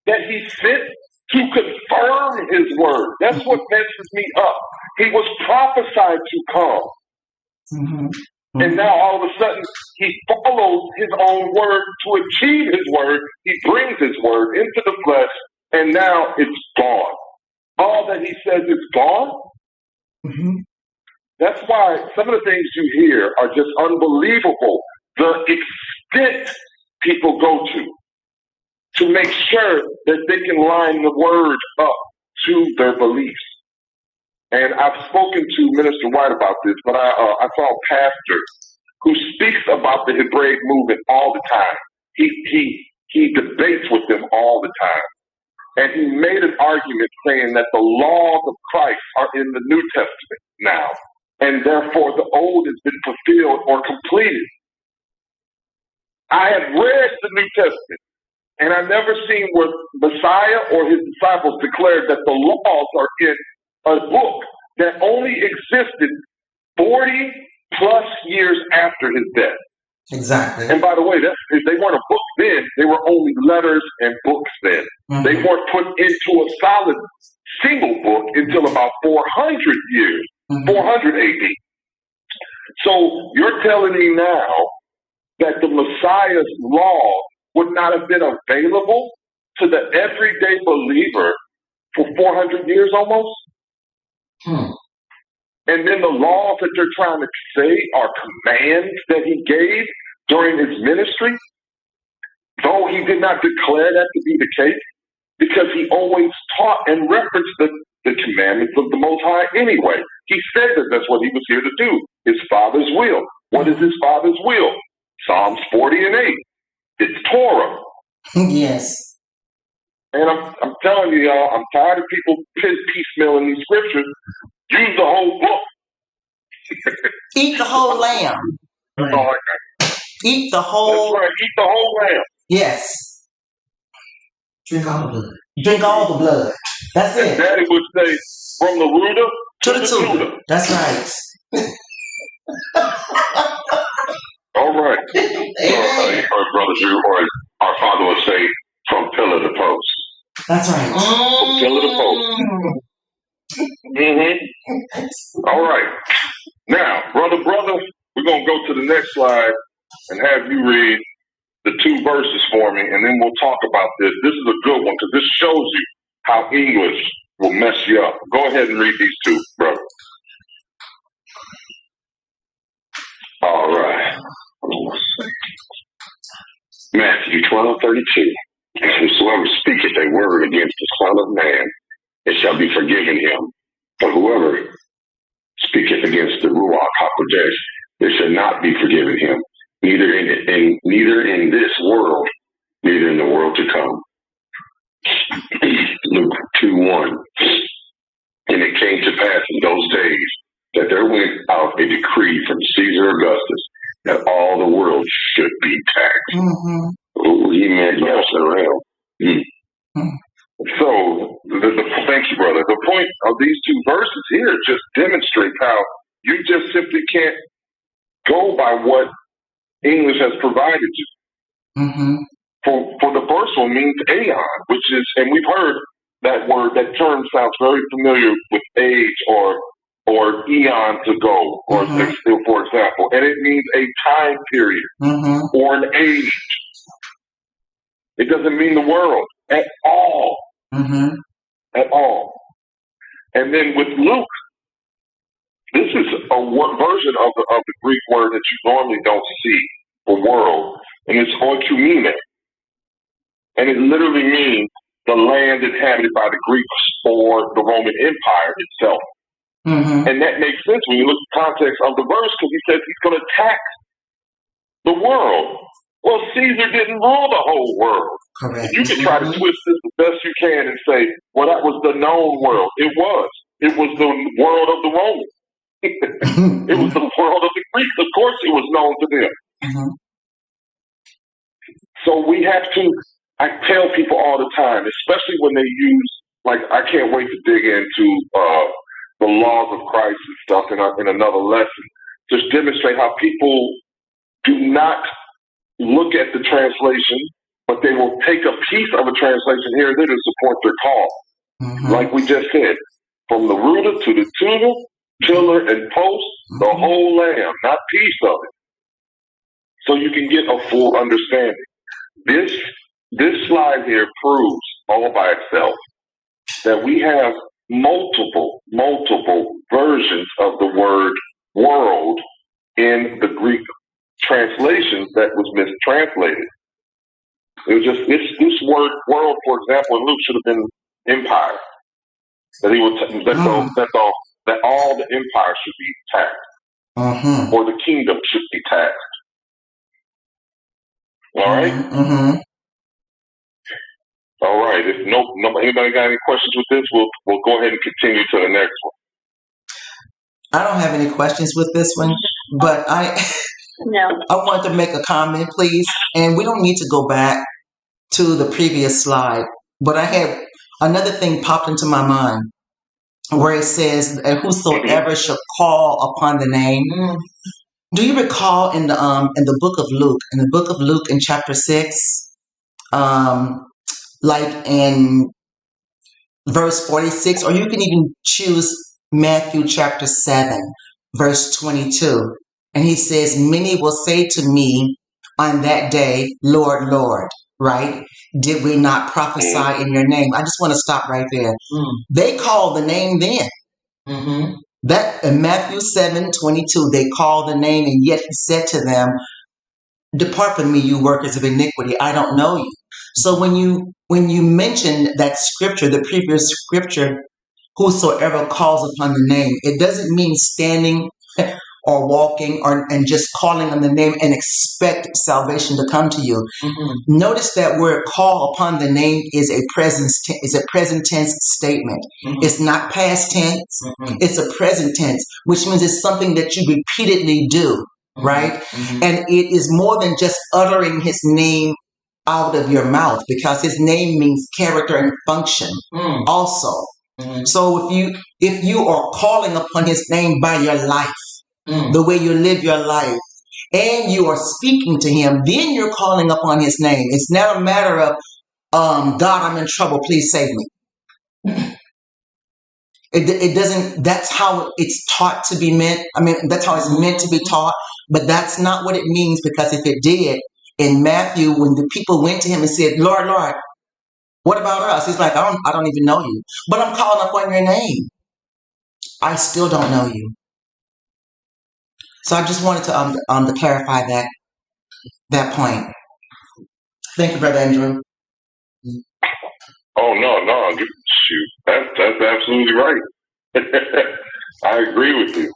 that he sent to confirm his word. That's what messes me up. He was prophesied to come. Mm-hmm. And now all of a sudden he follows his own word to achieve his word. He brings his word into the flesh, and now it's gone. All that he says is gone. Mm-hmm. That's why some of the things you hear are just unbelievable. The extent people go to make sure that they can line the word up to their beliefs. And I've spoken to Minister White about this, but I saw a pastor who speaks about the Hebraic movement all the time. He debates with them all the time. And he made an argument saying that the laws of Christ are in the New Testament now, and therefore the Old has been fulfilled or completed. I have read the New Testament, and I've never seen where Messiah or his disciples declared that the laws are in a book that only existed 40 plus years after his death. Exactly. And by the way, they weren't a book then. They were only letters and books then. Mm-hmm. They weren't put into a solid single book until about 400 years, 400 AD. So you're telling me now that the Messiah's law would not have been available to the everyday believer for 400 years almost? And then the laws that you're trying to say are commands that he gave during his ministry, though he did not declare that to be the case, because he always taught and referenced the commandments of the Most High anyway. He said that that's what he was here to do, his Father's will. What is his Father's will? Psalms 40 and 8. It's Torah. Yes. And I'm telling you, y'all, I'm tired of people piecemealing these scriptures. Use the whole book. Eat the whole lamb. That's all I got. Eat the whole. That's right. Eat the whole lamb. Yes. Drink all the blood. Drink all the blood. That's it. And Daddy would say, from the rooter To to the the tutor. That's right. All right. Amen. Brother Drew, or our Father would say, from pillar to post. That's right. From pillar to post. All right. Now, brother, we're going to go to the next slide and have you read the 2 verses for me, and then we'll talk about this. This is a good one because this shows you how English will mess you up. Go ahead and read these 2, brother. All right. Matthew 12:32. And whosoever speaketh a word against the Son of Man, it shall be forgiven him. But whoever speaketh against the Ruach HaKodesh, it shall not be forgiven him, neither in this world, neither in the world to come. Luke 2:1. And it came to pass in those days that there went out a decree from Caesar Augustus that all the world should be taxed. He meant messing around. So, thank you, brother. The point of these 2 verses here just demonstrate how you just simply can't go by what English has provided you. For the first one means aeon, which is, and we've heard that word, that term sounds very familiar with age or eons ago, or for example, and it means a time period or an age. It doesn't mean the world at all. At all. And then with Luke, this is a version of the Greek word that you normally don't see for world, and it's oikumene. And it literally means the land inhabited by the Greeks or the Roman Empire itself. And that makes sense when you look at the context of the verse, because he says he's going to tax the world. Well, Caesar didn't rule the whole world. Correct. You can try to twist this the best you can and say, well, that was the known world. It was. It was the world of the Romans. It was the world of the Greeks. Of course it was known to them. So we have to, I tell people all the time, especially when they use, like, I can't wait to dig into the laws of Christ and stuff in another lesson. Just demonstrate how people do not look at the translation, but they will take a piece of a translation here and there to support their cause. Like we just said, from the rooter to the tutor, pillar and post, the whole lamb, not piece of it. So you can get a full understanding. This slide here proves all by itself that we have multiple versions of the word world in the Greek translations that was mistranslated. It was just this word world, for example, in Luke should have been empire. That he would that all the empire should be taxed, or the kingdom should be taxed. All right. All right. If anybody got any questions with this, we'll go ahead and continue to the next one. I don't have any questions with this one, but I want to make a comment, please. And we don't need to go back to the previous slide, but I had another thing popped into my mind. where it says, "Whosoever shall call upon the name." Do you recall in the book of Luke, in chapter 6, like in verse 46, or you can even choose Matthew chapter 7, verse 22. And he says, "Many will say to me on that day, Lord, Lord," right? "Did we not prophesy in your name?" I just want to stop right there. They called the name then. That in Matthew 7:22, they called the name, and yet he said to them, "Depart from me, you workers of iniquity, I don't know you." So when you mention that scripture, the previous scripture, "Whosoever calls upon the name," it doesn't mean standing or walking and just calling on the name and expect salvation to come to you. Notice that word "call upon the name" is a present tense statement. It's not past tense. It's a present tense, which means it's something that you repeatedly do, right? And it is more than just uttering his name out of your mouth, because his name means character and function also. So if you are calling upon his name by your life, the way you live your life, and you are speaking to him, then you're calling upon his name. It's not a matter of, "God, I'm in trouble, please save me." It doesn't, that's how it's taught to be meant. I mean, that's how it's meant to be taught, but that's not what it means, because if it did, in Matthew, when the people went to him and said, "Lord, Lord, what about us?" He's like, I don't even know you, but I'm calling upon your name. I still don't know you. So I just wanted to clarify that point. Thank you, Brother Andrew. Oh no, shoot, that's absolutely right. I agree with you.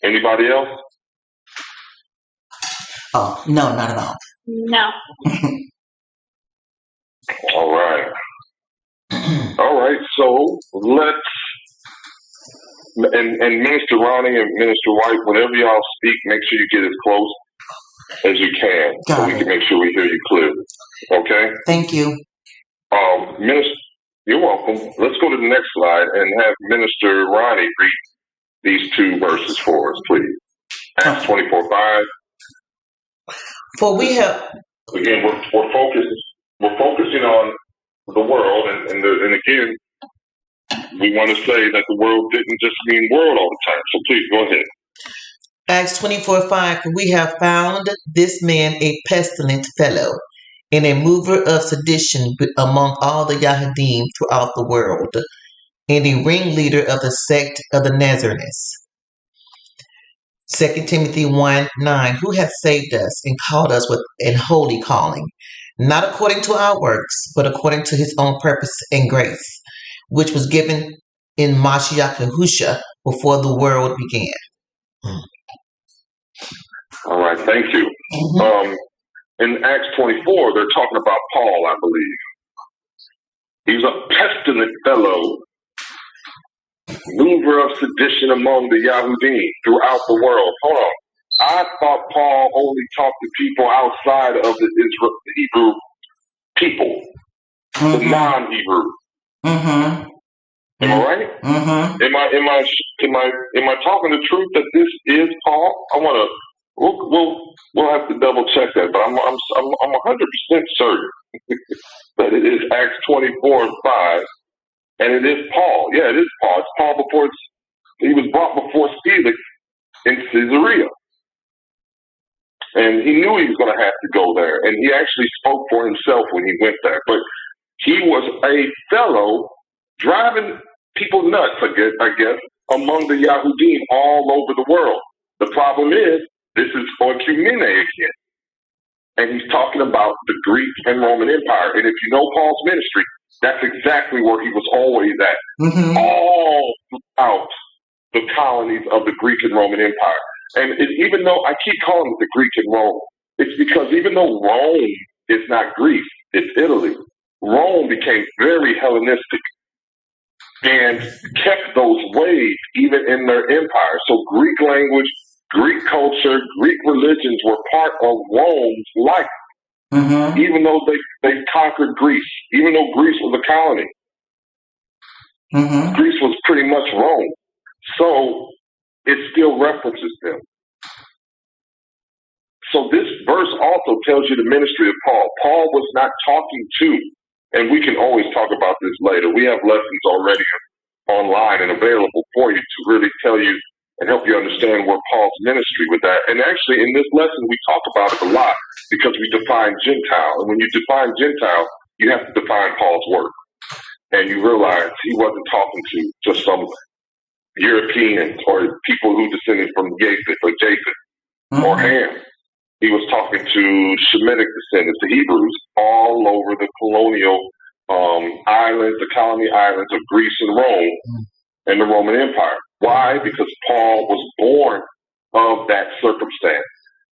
Anybody else? Oh, no, not at all. No. All right. So let's and Minister Ronnie and Minister White, whenever y'all speak, make sure you get as close as you can, so we can make sure we hear you clearly. Okay. Thank you. Minister, you're welcome. Let's go to the next slide and have Minister Ronnie read these two verses for us, please. Acts 24:5. For we have, again, we're focusing on the world, and again, we want to say that the world didn't just mean world all the time. So please go ahead. Acts 24:5, for we have found this man a pestilent fellow, and a mover of sedition among all the Yahudim throughout the world, and a ringleader of the sect of the Nazarenes. 2 Timothy 1:9, who hath saved us and called us with an holy calling, not according to our works, but according to his own purpose and grace, which was given in Mashiach Yahusha before the world began. All right, thank you. In Acts 24, they're talking about Paul, I believe. He's a pestilent fellow, mover of sedition among the Yahudim throughout the world. Hold on. I thought Paul only talked to people outside of the Hebrew people, the non-Hebrew. Am I right? Am I talking the truth that this is Paul? I want to. We'll have to double check that, but I'm 100% certain that it is Acts 24:5, and it is Paul. Yeah, it is Paul. It's Paul before he was brought before Felix in Caesarea, and he knew he was going to have to go there, and he actually spoke for himself when he went there. But he was a fellow driving people nuts, I guess, among the Yahudim all over the world. The problem is, this is Oikumene again. And he's talking about the Greek and Roman Empire. And if you know Paul's ministry, that's exactly where he was always at. All throughout the colonies of the Greek and Roman Empire. And even though I keep calling it the Greek and Rome, it's because even though Rome is not Greece, it's Italy, Rome became very Hellenistic and kept those ways even in their empire. So Greek language, Greek culture, Greek religions were part of Rome's life, even though they conquered Greece, even though Greece was a colony. Mm-hmm. Greece was pretty much Rome. So it still references them. So this verse also tells you the ministry of Paul. Paul was not talking to, and we can always talk about this later. We have lessons already online and available for you to really tell you and help you understand where Paul's ministry with that. And actually, in this lesson, we talk about it a lot because we define Gentile. And when you define Gentile, you have to define Paul's work. And you realize he wasn't talking to just some Europeans or people who descended from Japheth or or Ham. He was talking to Shemitic descendants, the Hebrews, all over the colonial islands, the colony islands of Greece and Rome and the Roman Empire. Why? Because Paul was born of that circumstance.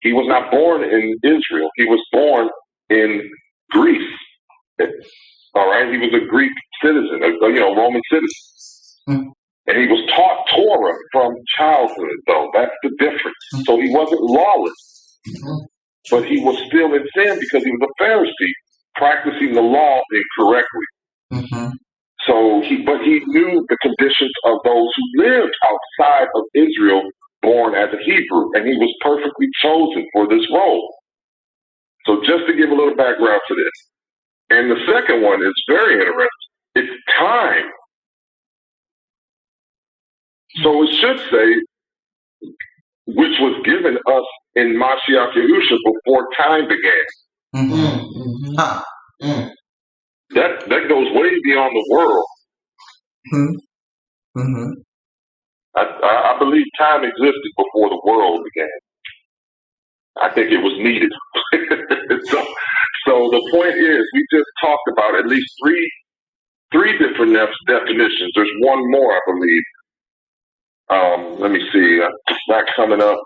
He was not born in Israel. He was born in Greece. All right? He was a Greek citizen, Roman citizen. And he was taught Torah from childhood, though. That's the difference. So he wasn't lawless. But he was still in sin because he was a Pharisee practicing the law incorrectly. But he knew the conditions of those who lived outside of Israel, born as a Hebrew, and he was perfectly chosen for this role. So just to give a little background to this. And the second one is very interesting. It's time. So it should say, which was given us in Mashiach Yahusha before time began. That goes way beyond the world. I believe time existed before the world began. I think it was needed. So the point is, we just talked about at least three different definitions. There's one more, I believe. Let me see. It's not coming up.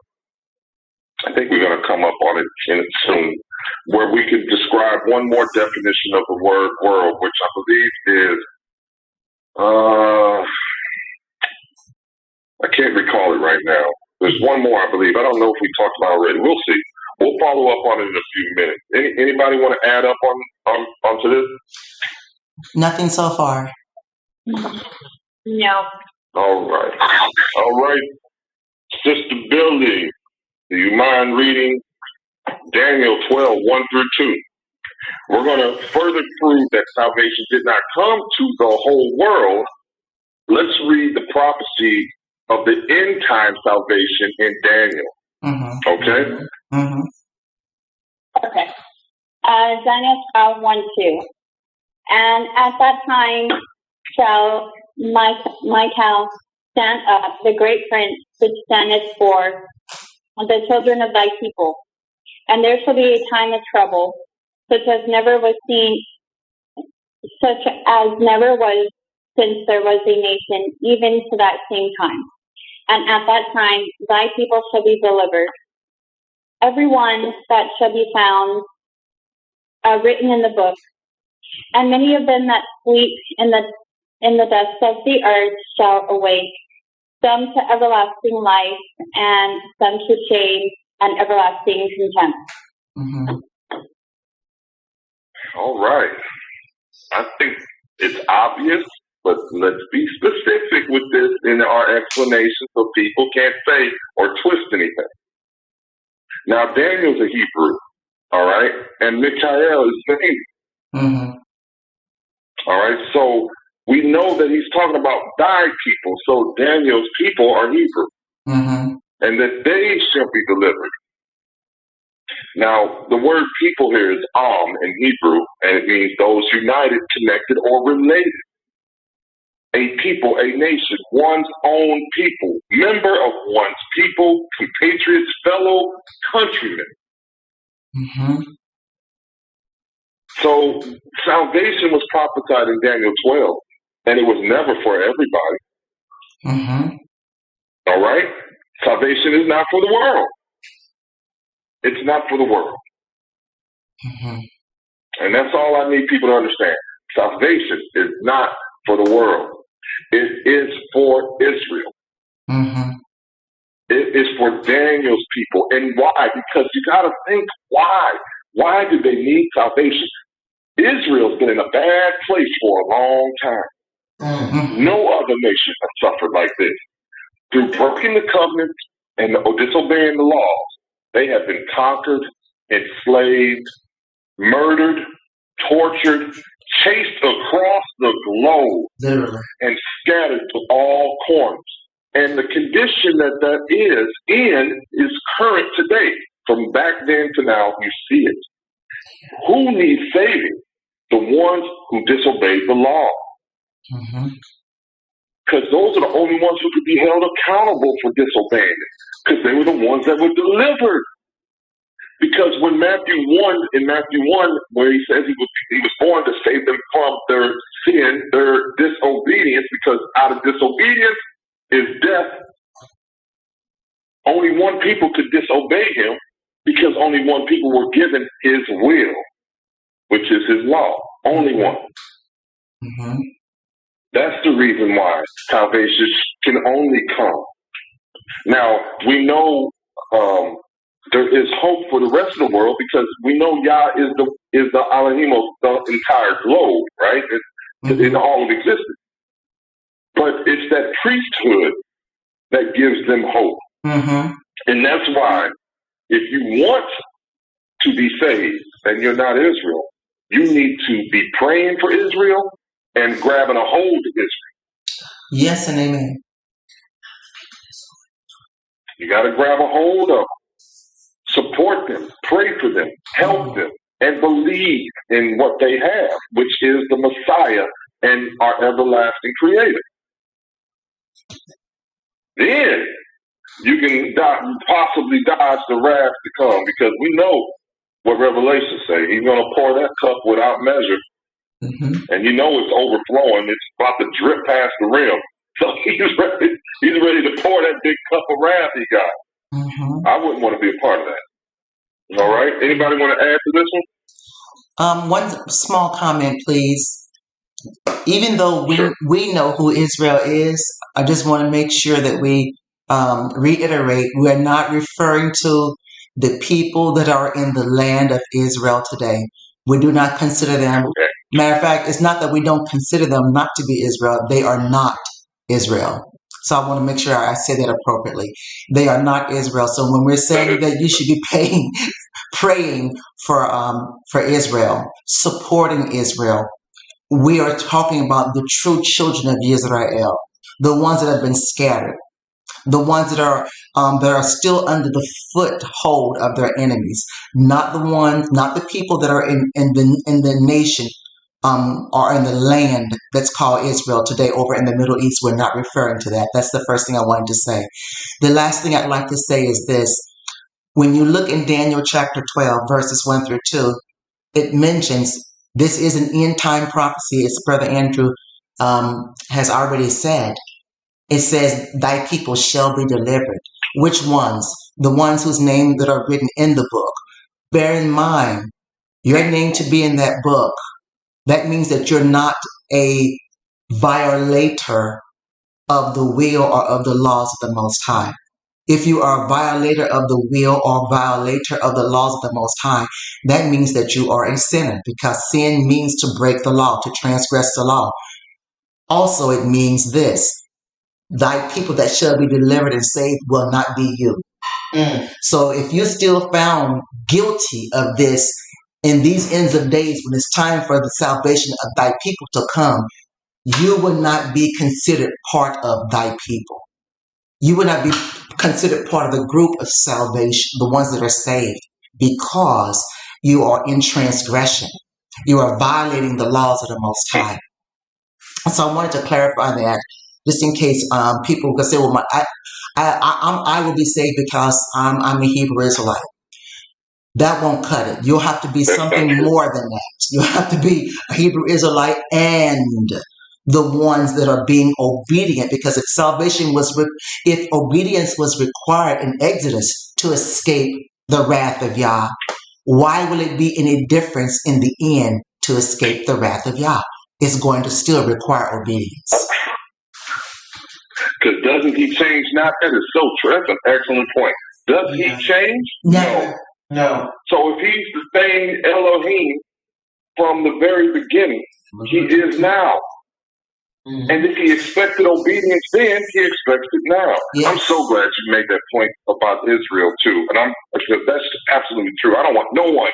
I think we're going to come up on it soon, where we could describe one more definition of the word world, which I believe is, I can't recall it right now. There's one more, I believe. I don't know if we talked about it already. We'll see. We'll follow up on it in a few minutes. Anybody want to add up onto this? Nothing so far. No. All right. Sister Billy, do you mind reading Daniel 12, 1 through 2? We're going to further prove that salvation did not come to the whole world. Let's read the prophecy of the end time salvation in Daniel. Okay? Okay. Daniel 12, 1, 2. And at that time shall Michael stand up, the great prince which standeth for the children of thy people. And there shall be a time of trouble, such as never was since there was a nation, even to that same time. And at that time thy people shall be delivered, every one that shall be found written in the book. And many of them that sleep in the dust of the earth shall awake, some to everlasting life, and some to shame and everlasting contempt. All right. I think it's obvious, but let's be specific with this in our explanation so people can't say or twist anything. Now, Daniel's a Hebrew, all right? And Michael is the Hebrew. All right? So we know that he's talking about thy people. So Daniel's people are Hebrew. And that they shall be delivered. Now, the word people here is Am in Hebrew, and it means those united, connected, or related. A people, a nation, one's own people, member of one's people, compatriots, fellow countrymen. So salvation was prophesied in Daniel 12, and it was never for everybody. All right? Salvation is not for the world. It's not for the world. And that's all I need people to understand. Salvation is not for the world. It is for Israel. It is for Daniel's people. And why? Because you got to think why. Why do they need salvation? Israel's been in a bad place for a long time. Mm-hmm. No other nation has suffered like this. Through breaking the covenant and disobeying the laws, they have been conquered, enslaved, murdered, tortured, chased across the globe, Literally. and scattered to all corners. And the condition that is in is current today. From back then to now, you see it. Who needs saving? The ones who disobeyed the law. Mm-hmm. Because those are the only ones who could be held accountable for disobeying it. Because they were the ones that were delivered. Because when in Matthew 1, where he says he was born to save them from their sin, their disobedience, because out of disobedience is death. Only one people could disobey him, because only one people were given his will, which is his law. Only one. Mm-hmm. That's the reason why salvation can only come. Now, we know there is hope for the rest of the world, because we know Yah is the Elohim of the entire globe, right? It's in all of existence. But it's that priesthood that gives them hope. Mm-hmm. And that's why, if you want to be saved and you're not Israel, you need to be praying for Israel and grabbing a hold of Israel. Yes and amen. You got to grab a hold of them, support them, pray for them, help them, and believe in what they have, which is the Messiah and our everlasting Creator. Then you can possibly dodge the wrath to come, because we know what Revelation say. He's going to pour that cup without measure, and you know it's overflowing. It's about to drip past the rim. So he's ready to pour that big cup of wrath he got. I wouldn't want to be a part of that. All right. Anybody want to add to this one? One small comment, please. Even though we know who Israel is, I just want to make sure that we reiterate, we are not referring to the people that are in the land of Israel today. We do not consider them. Okay. Matter of fact, it's not that we don't consider them not to be Israel. They are not Israel. So I want to make sure I say that appropriately. They are not Israel. So when we're saying that you should be praying for Israel, supporting Israel, we are talking about the true children of Israel, the ones that have been scattered, the ones that are still under the foothold of their enemies, not the people that are in the nation or in the land that's called Israel today over in the Middle East. We're not referring to that. That's the first thing I wanted to say. The last thing I'd like to say is this. When you look in Daniel chapter 12, verses 1 through 2, it mentions this is an end time prophecy, as Brother Andrew has already said. It says, thy people shall be delivered. Which ones? The ones whose names that are written in the book. Bear in mind, your name to be in that book. That means that you're not a violator of the will or of the laws of the Most High. If you are a violator of the will or violator of the laws of the Most High, that means that you are a sinner, because sin means to break the law, to transgress the law. Also, it means this: thy people that shall be delivered and saved will not be you. So if you're still found guilty of this in these ends of days, when it's time for the salvation of thy people to come, you will not be considered part of thy people. You will not be considered part of the group of salvation, the ones that are saved, because you are in transgression. You are violating the laws of the Most High. So I wanted to clarify that, just in case people could say, "Well, I will be saved because I'm a Hebrew Israelite." That won't cut it. You'll have to be something more than that. You'll have to be a Hebrew Israelite and the ones that are being obedient, because if obedience was required in Exodus to escape the wrath of Yah, why will it be any difference in the end to escape the wrath of Yah? It's going to still require obedience. Because doesn't he change now? That is so true. That's an excellent point. Does he change? No. So if he's the same Elohim from the very beginning, he is now. And if he expected obedience then, he expects it now. Yes. I'm so glad you made that point about Israel too. And that's absolutely true. I don't want no one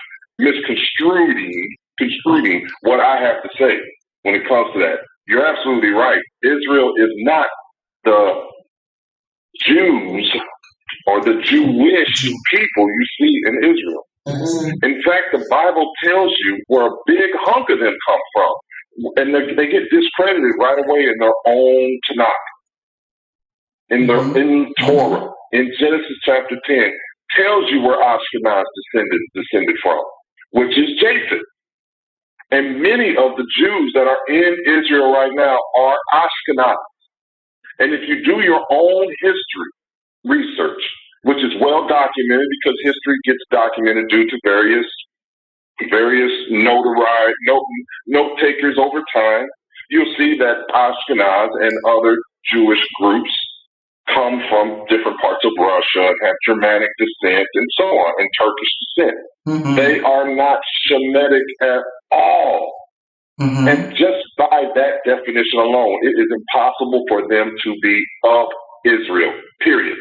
construing what I have to say when it comes to that. You're absolutely right. Israel is not the Jews or the Jewish people you see in Israel. In fact, the Bible tells you where a big hunk of them come from. And they get discredited right away in their own Tanakh, in Torah, in Genesis chapter 10, tells you where Ashkenaz descended from, which is Japheth. And many of the Jews that are in Israel right now are Ashkenaz. And if you do your own history research, which is well documented because history gets documented due to various note takers over time, you'll see that Ashkenaz and other Jewish groups come from different parts of Russia and have Germanic descent and so on, and Turkish descent. They are not Shemitic at all. And just by that definition alone, it is impossible for them to be of Israel, period.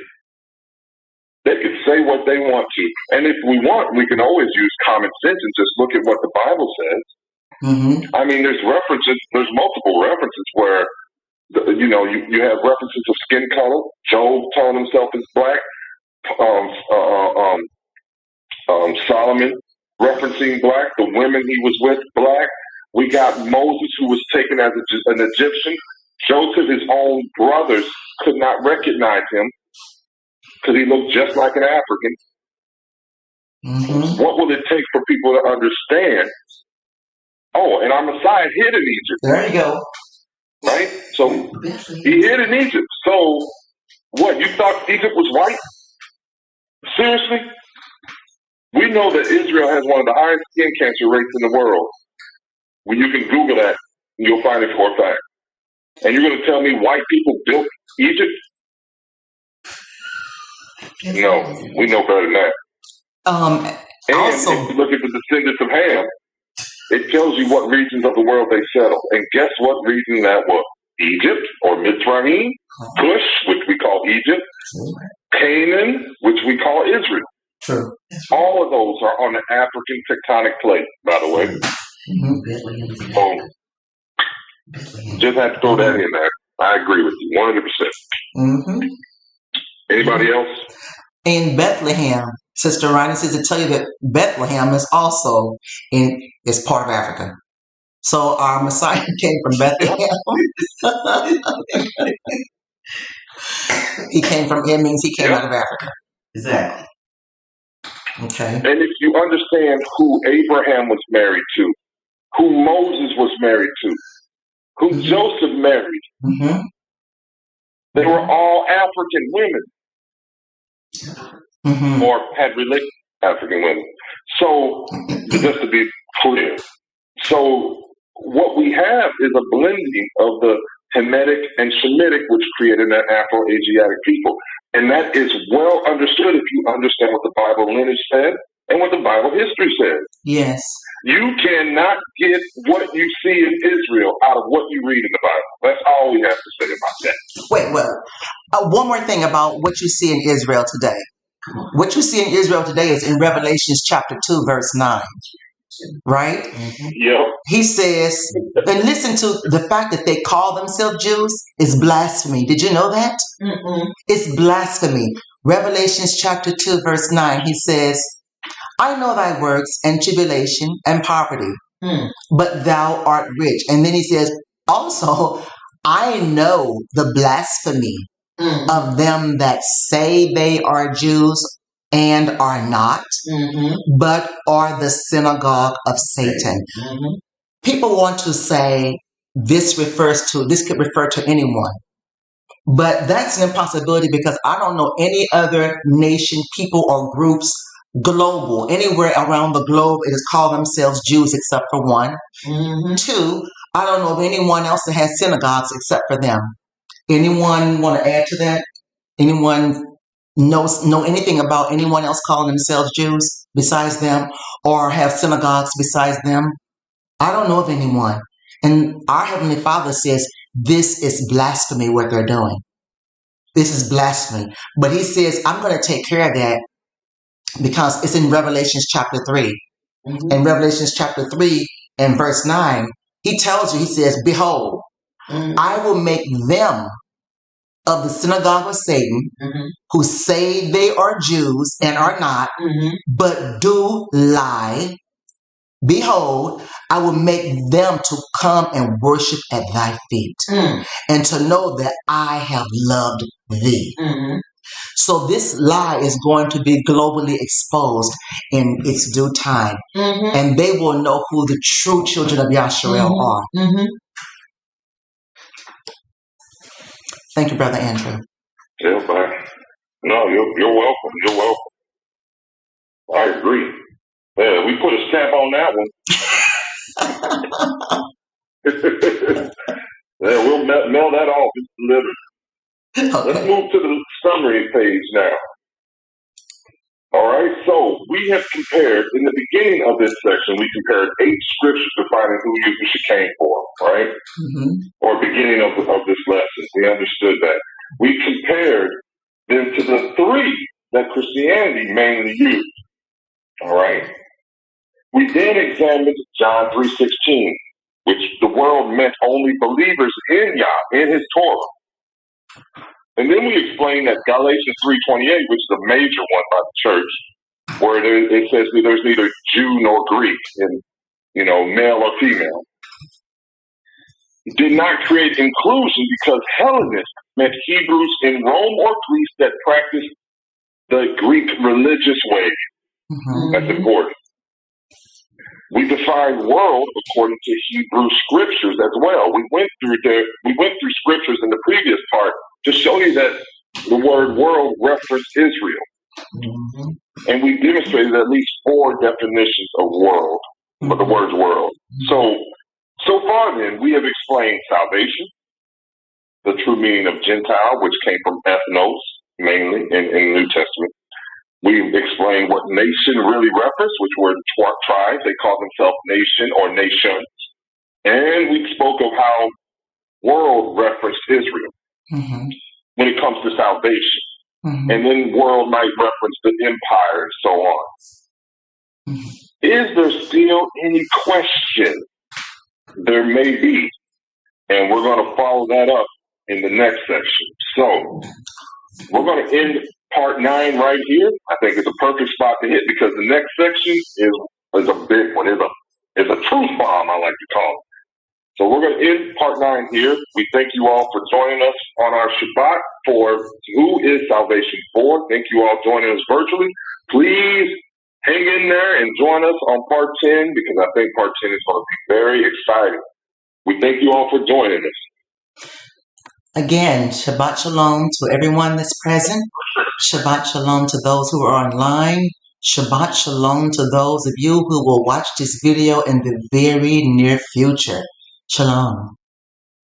They can say what they want to. And if we want, we can always use common sense and just look at what the Bible says. I mean, there's multiple references where, you have references of skin color. Job told himself as black. Solomon referencing black. The women he was with, black. We got Moses, who was taken as an Egyptian. Joseph, his own brothers, could not recognize him because he looked just like an African. What will it take for people to understand? Oh, and our Messiah hid in Egypt. There you go. Right? So he hid in Egypt. So what? You thought Egypt was white? Seriously? We know that Israel has one of the highest skin cancer rates in the world. When you can Google that, you'll find it for a fact. And you're going to tell me white people built Egypt? No, we know better than that. And also, if you look at the descendants of Ham, it tells you what regions of the world they settled. And guess what region that was? Egypt, or Mitzrayim, Cush, which we call Egypt, Canaan, which we call Israel. True. All of those are on the African tectonic plate, by the way. So just have to throw that in there. I agree with you 100%. Anybody else? In Bethlehem, Sister Ryan says to tell you that Bethlehem is also is part of Africa. So our Messiah came from Bethlehem. It means he came out of Africa. Exactly. Okay. And if you understand who Abraham was married to, who Moses was married to, who Joseph married, they were all African women. Or had related African women. So, just to be clear, so what we have is a blending of the Hamitic and Shemitic, which created an Afro-Asiatic people. And that is well understood if you understand what the Bible lineage said and what the Bible history says. Yes. You cannot get what you see in Israel out of what you read in the Bible. That's all we have to say about that. Wait, one more thing about what you see in Israel today. What you see in Israel today is in Revelations chapter 2, verse 9. Right? Yep. He says, and listen to the fact that they call themselves Jews is blasphemy. Did you know that? It's blasphemy. Revelations chapter 2, verse 9, he says, I know thy works and tribulation and poverty, but thou art rich. And then he says, also, I know the blasphemy of them that say they are Jews and are not, but are the synagogue of Satan. People want to say this could refer to anyone. But that's an impossibility because I don't know any other nation, people, or groups global, anywhere around the globe, it is called themselves Jews except for one. Two, I don't know of anyone else that has synagogues except for them. Anyone want to add to that? Anyone know anything about anyone else calling themselves Jews besides them or have synagogues besides them? I don't know of anyone. And our Heavenly Father says this is blasphemy what they're doing. This is blasphemy. But he says, I'm going to take care of that because it's in Revelations chapter 3. Mhm. In Revelations chapter 3 and verse 9, he tells you, he says, behold, Mhm. I will make them of the synagogue of Satan, Mhm. who say they are Jews and are not, Mhm. but do lie. Behold, I will make them to come and worship at thy feet, Mm. and to know that I have loved thee. Mhm. So this lie is going to be globally exposed in its due time, Mhm. and they will know who the true children of Yasharel are. Mhm. Thank you, Brother Andrew. Yeah, man. No, you're welcome. You're welcome. I agree. Yeah, we put a stamp on that one. Yeah, we'll mail that off. It's delivered. Let's Okay. move to the summary page now. All right, so we have compared, in the beginning of this section, we compared 8 scriptures defining who Yahushua came for, right? Mm-hmm. Or beginning of this lesson. We understood that. We compared them to the 3 that Christianity mainly used, all right? We then examined John 3:16, which the world meant only believers in Yah, in his Torah. And then we explained that Galatians 3:28, which is a major one by the church, where it says that there's neither Jew nor Greek, and male or female, did not create inclusion because Hellenists meant Hebrews in Rome or Greece that practiced the Greek religious way. Mm-hmm. That's important. We defined world according to Hebrew scriptures as well. We went through scriptures in the previous part to show you that the word world referenced Israel. Mm-hmm. And we demonstrated at least 4 definitions of world, for the word world. So far then, we have explained salvation, the true meaning of Gentile, which came from ethnos, mainly in the New Testament. We've explained what nation really referenced, which were tribes. They called themselves nation or nations. And we spoke of how world referenced Israel Mm-hmm. when it comes to salvation. Mm-hmm. And then world might reference the empire and so on. Mm-hmm. Is there still any question? There may be. And we're going to follow that up in the next section. So we're going to end part 9 right here. I think it's a perfect spot to hit because the next section is a big one. It's a truth bomb, I like to call it. So we're going to end part 9 here. We thank you all for joining us on our Shabbat for Who is Salvation For? Thank you all joining us virtually. Please hang in there and join us on part 10 because I think part 10 is going to be very exciting. We thank you all for joining us. Again, Shabbat Shalom to everyone that's present. Shabbat Shalom to those who are online. Shabbat Shalom to those of you who will watch this video in the very near future. Shalom.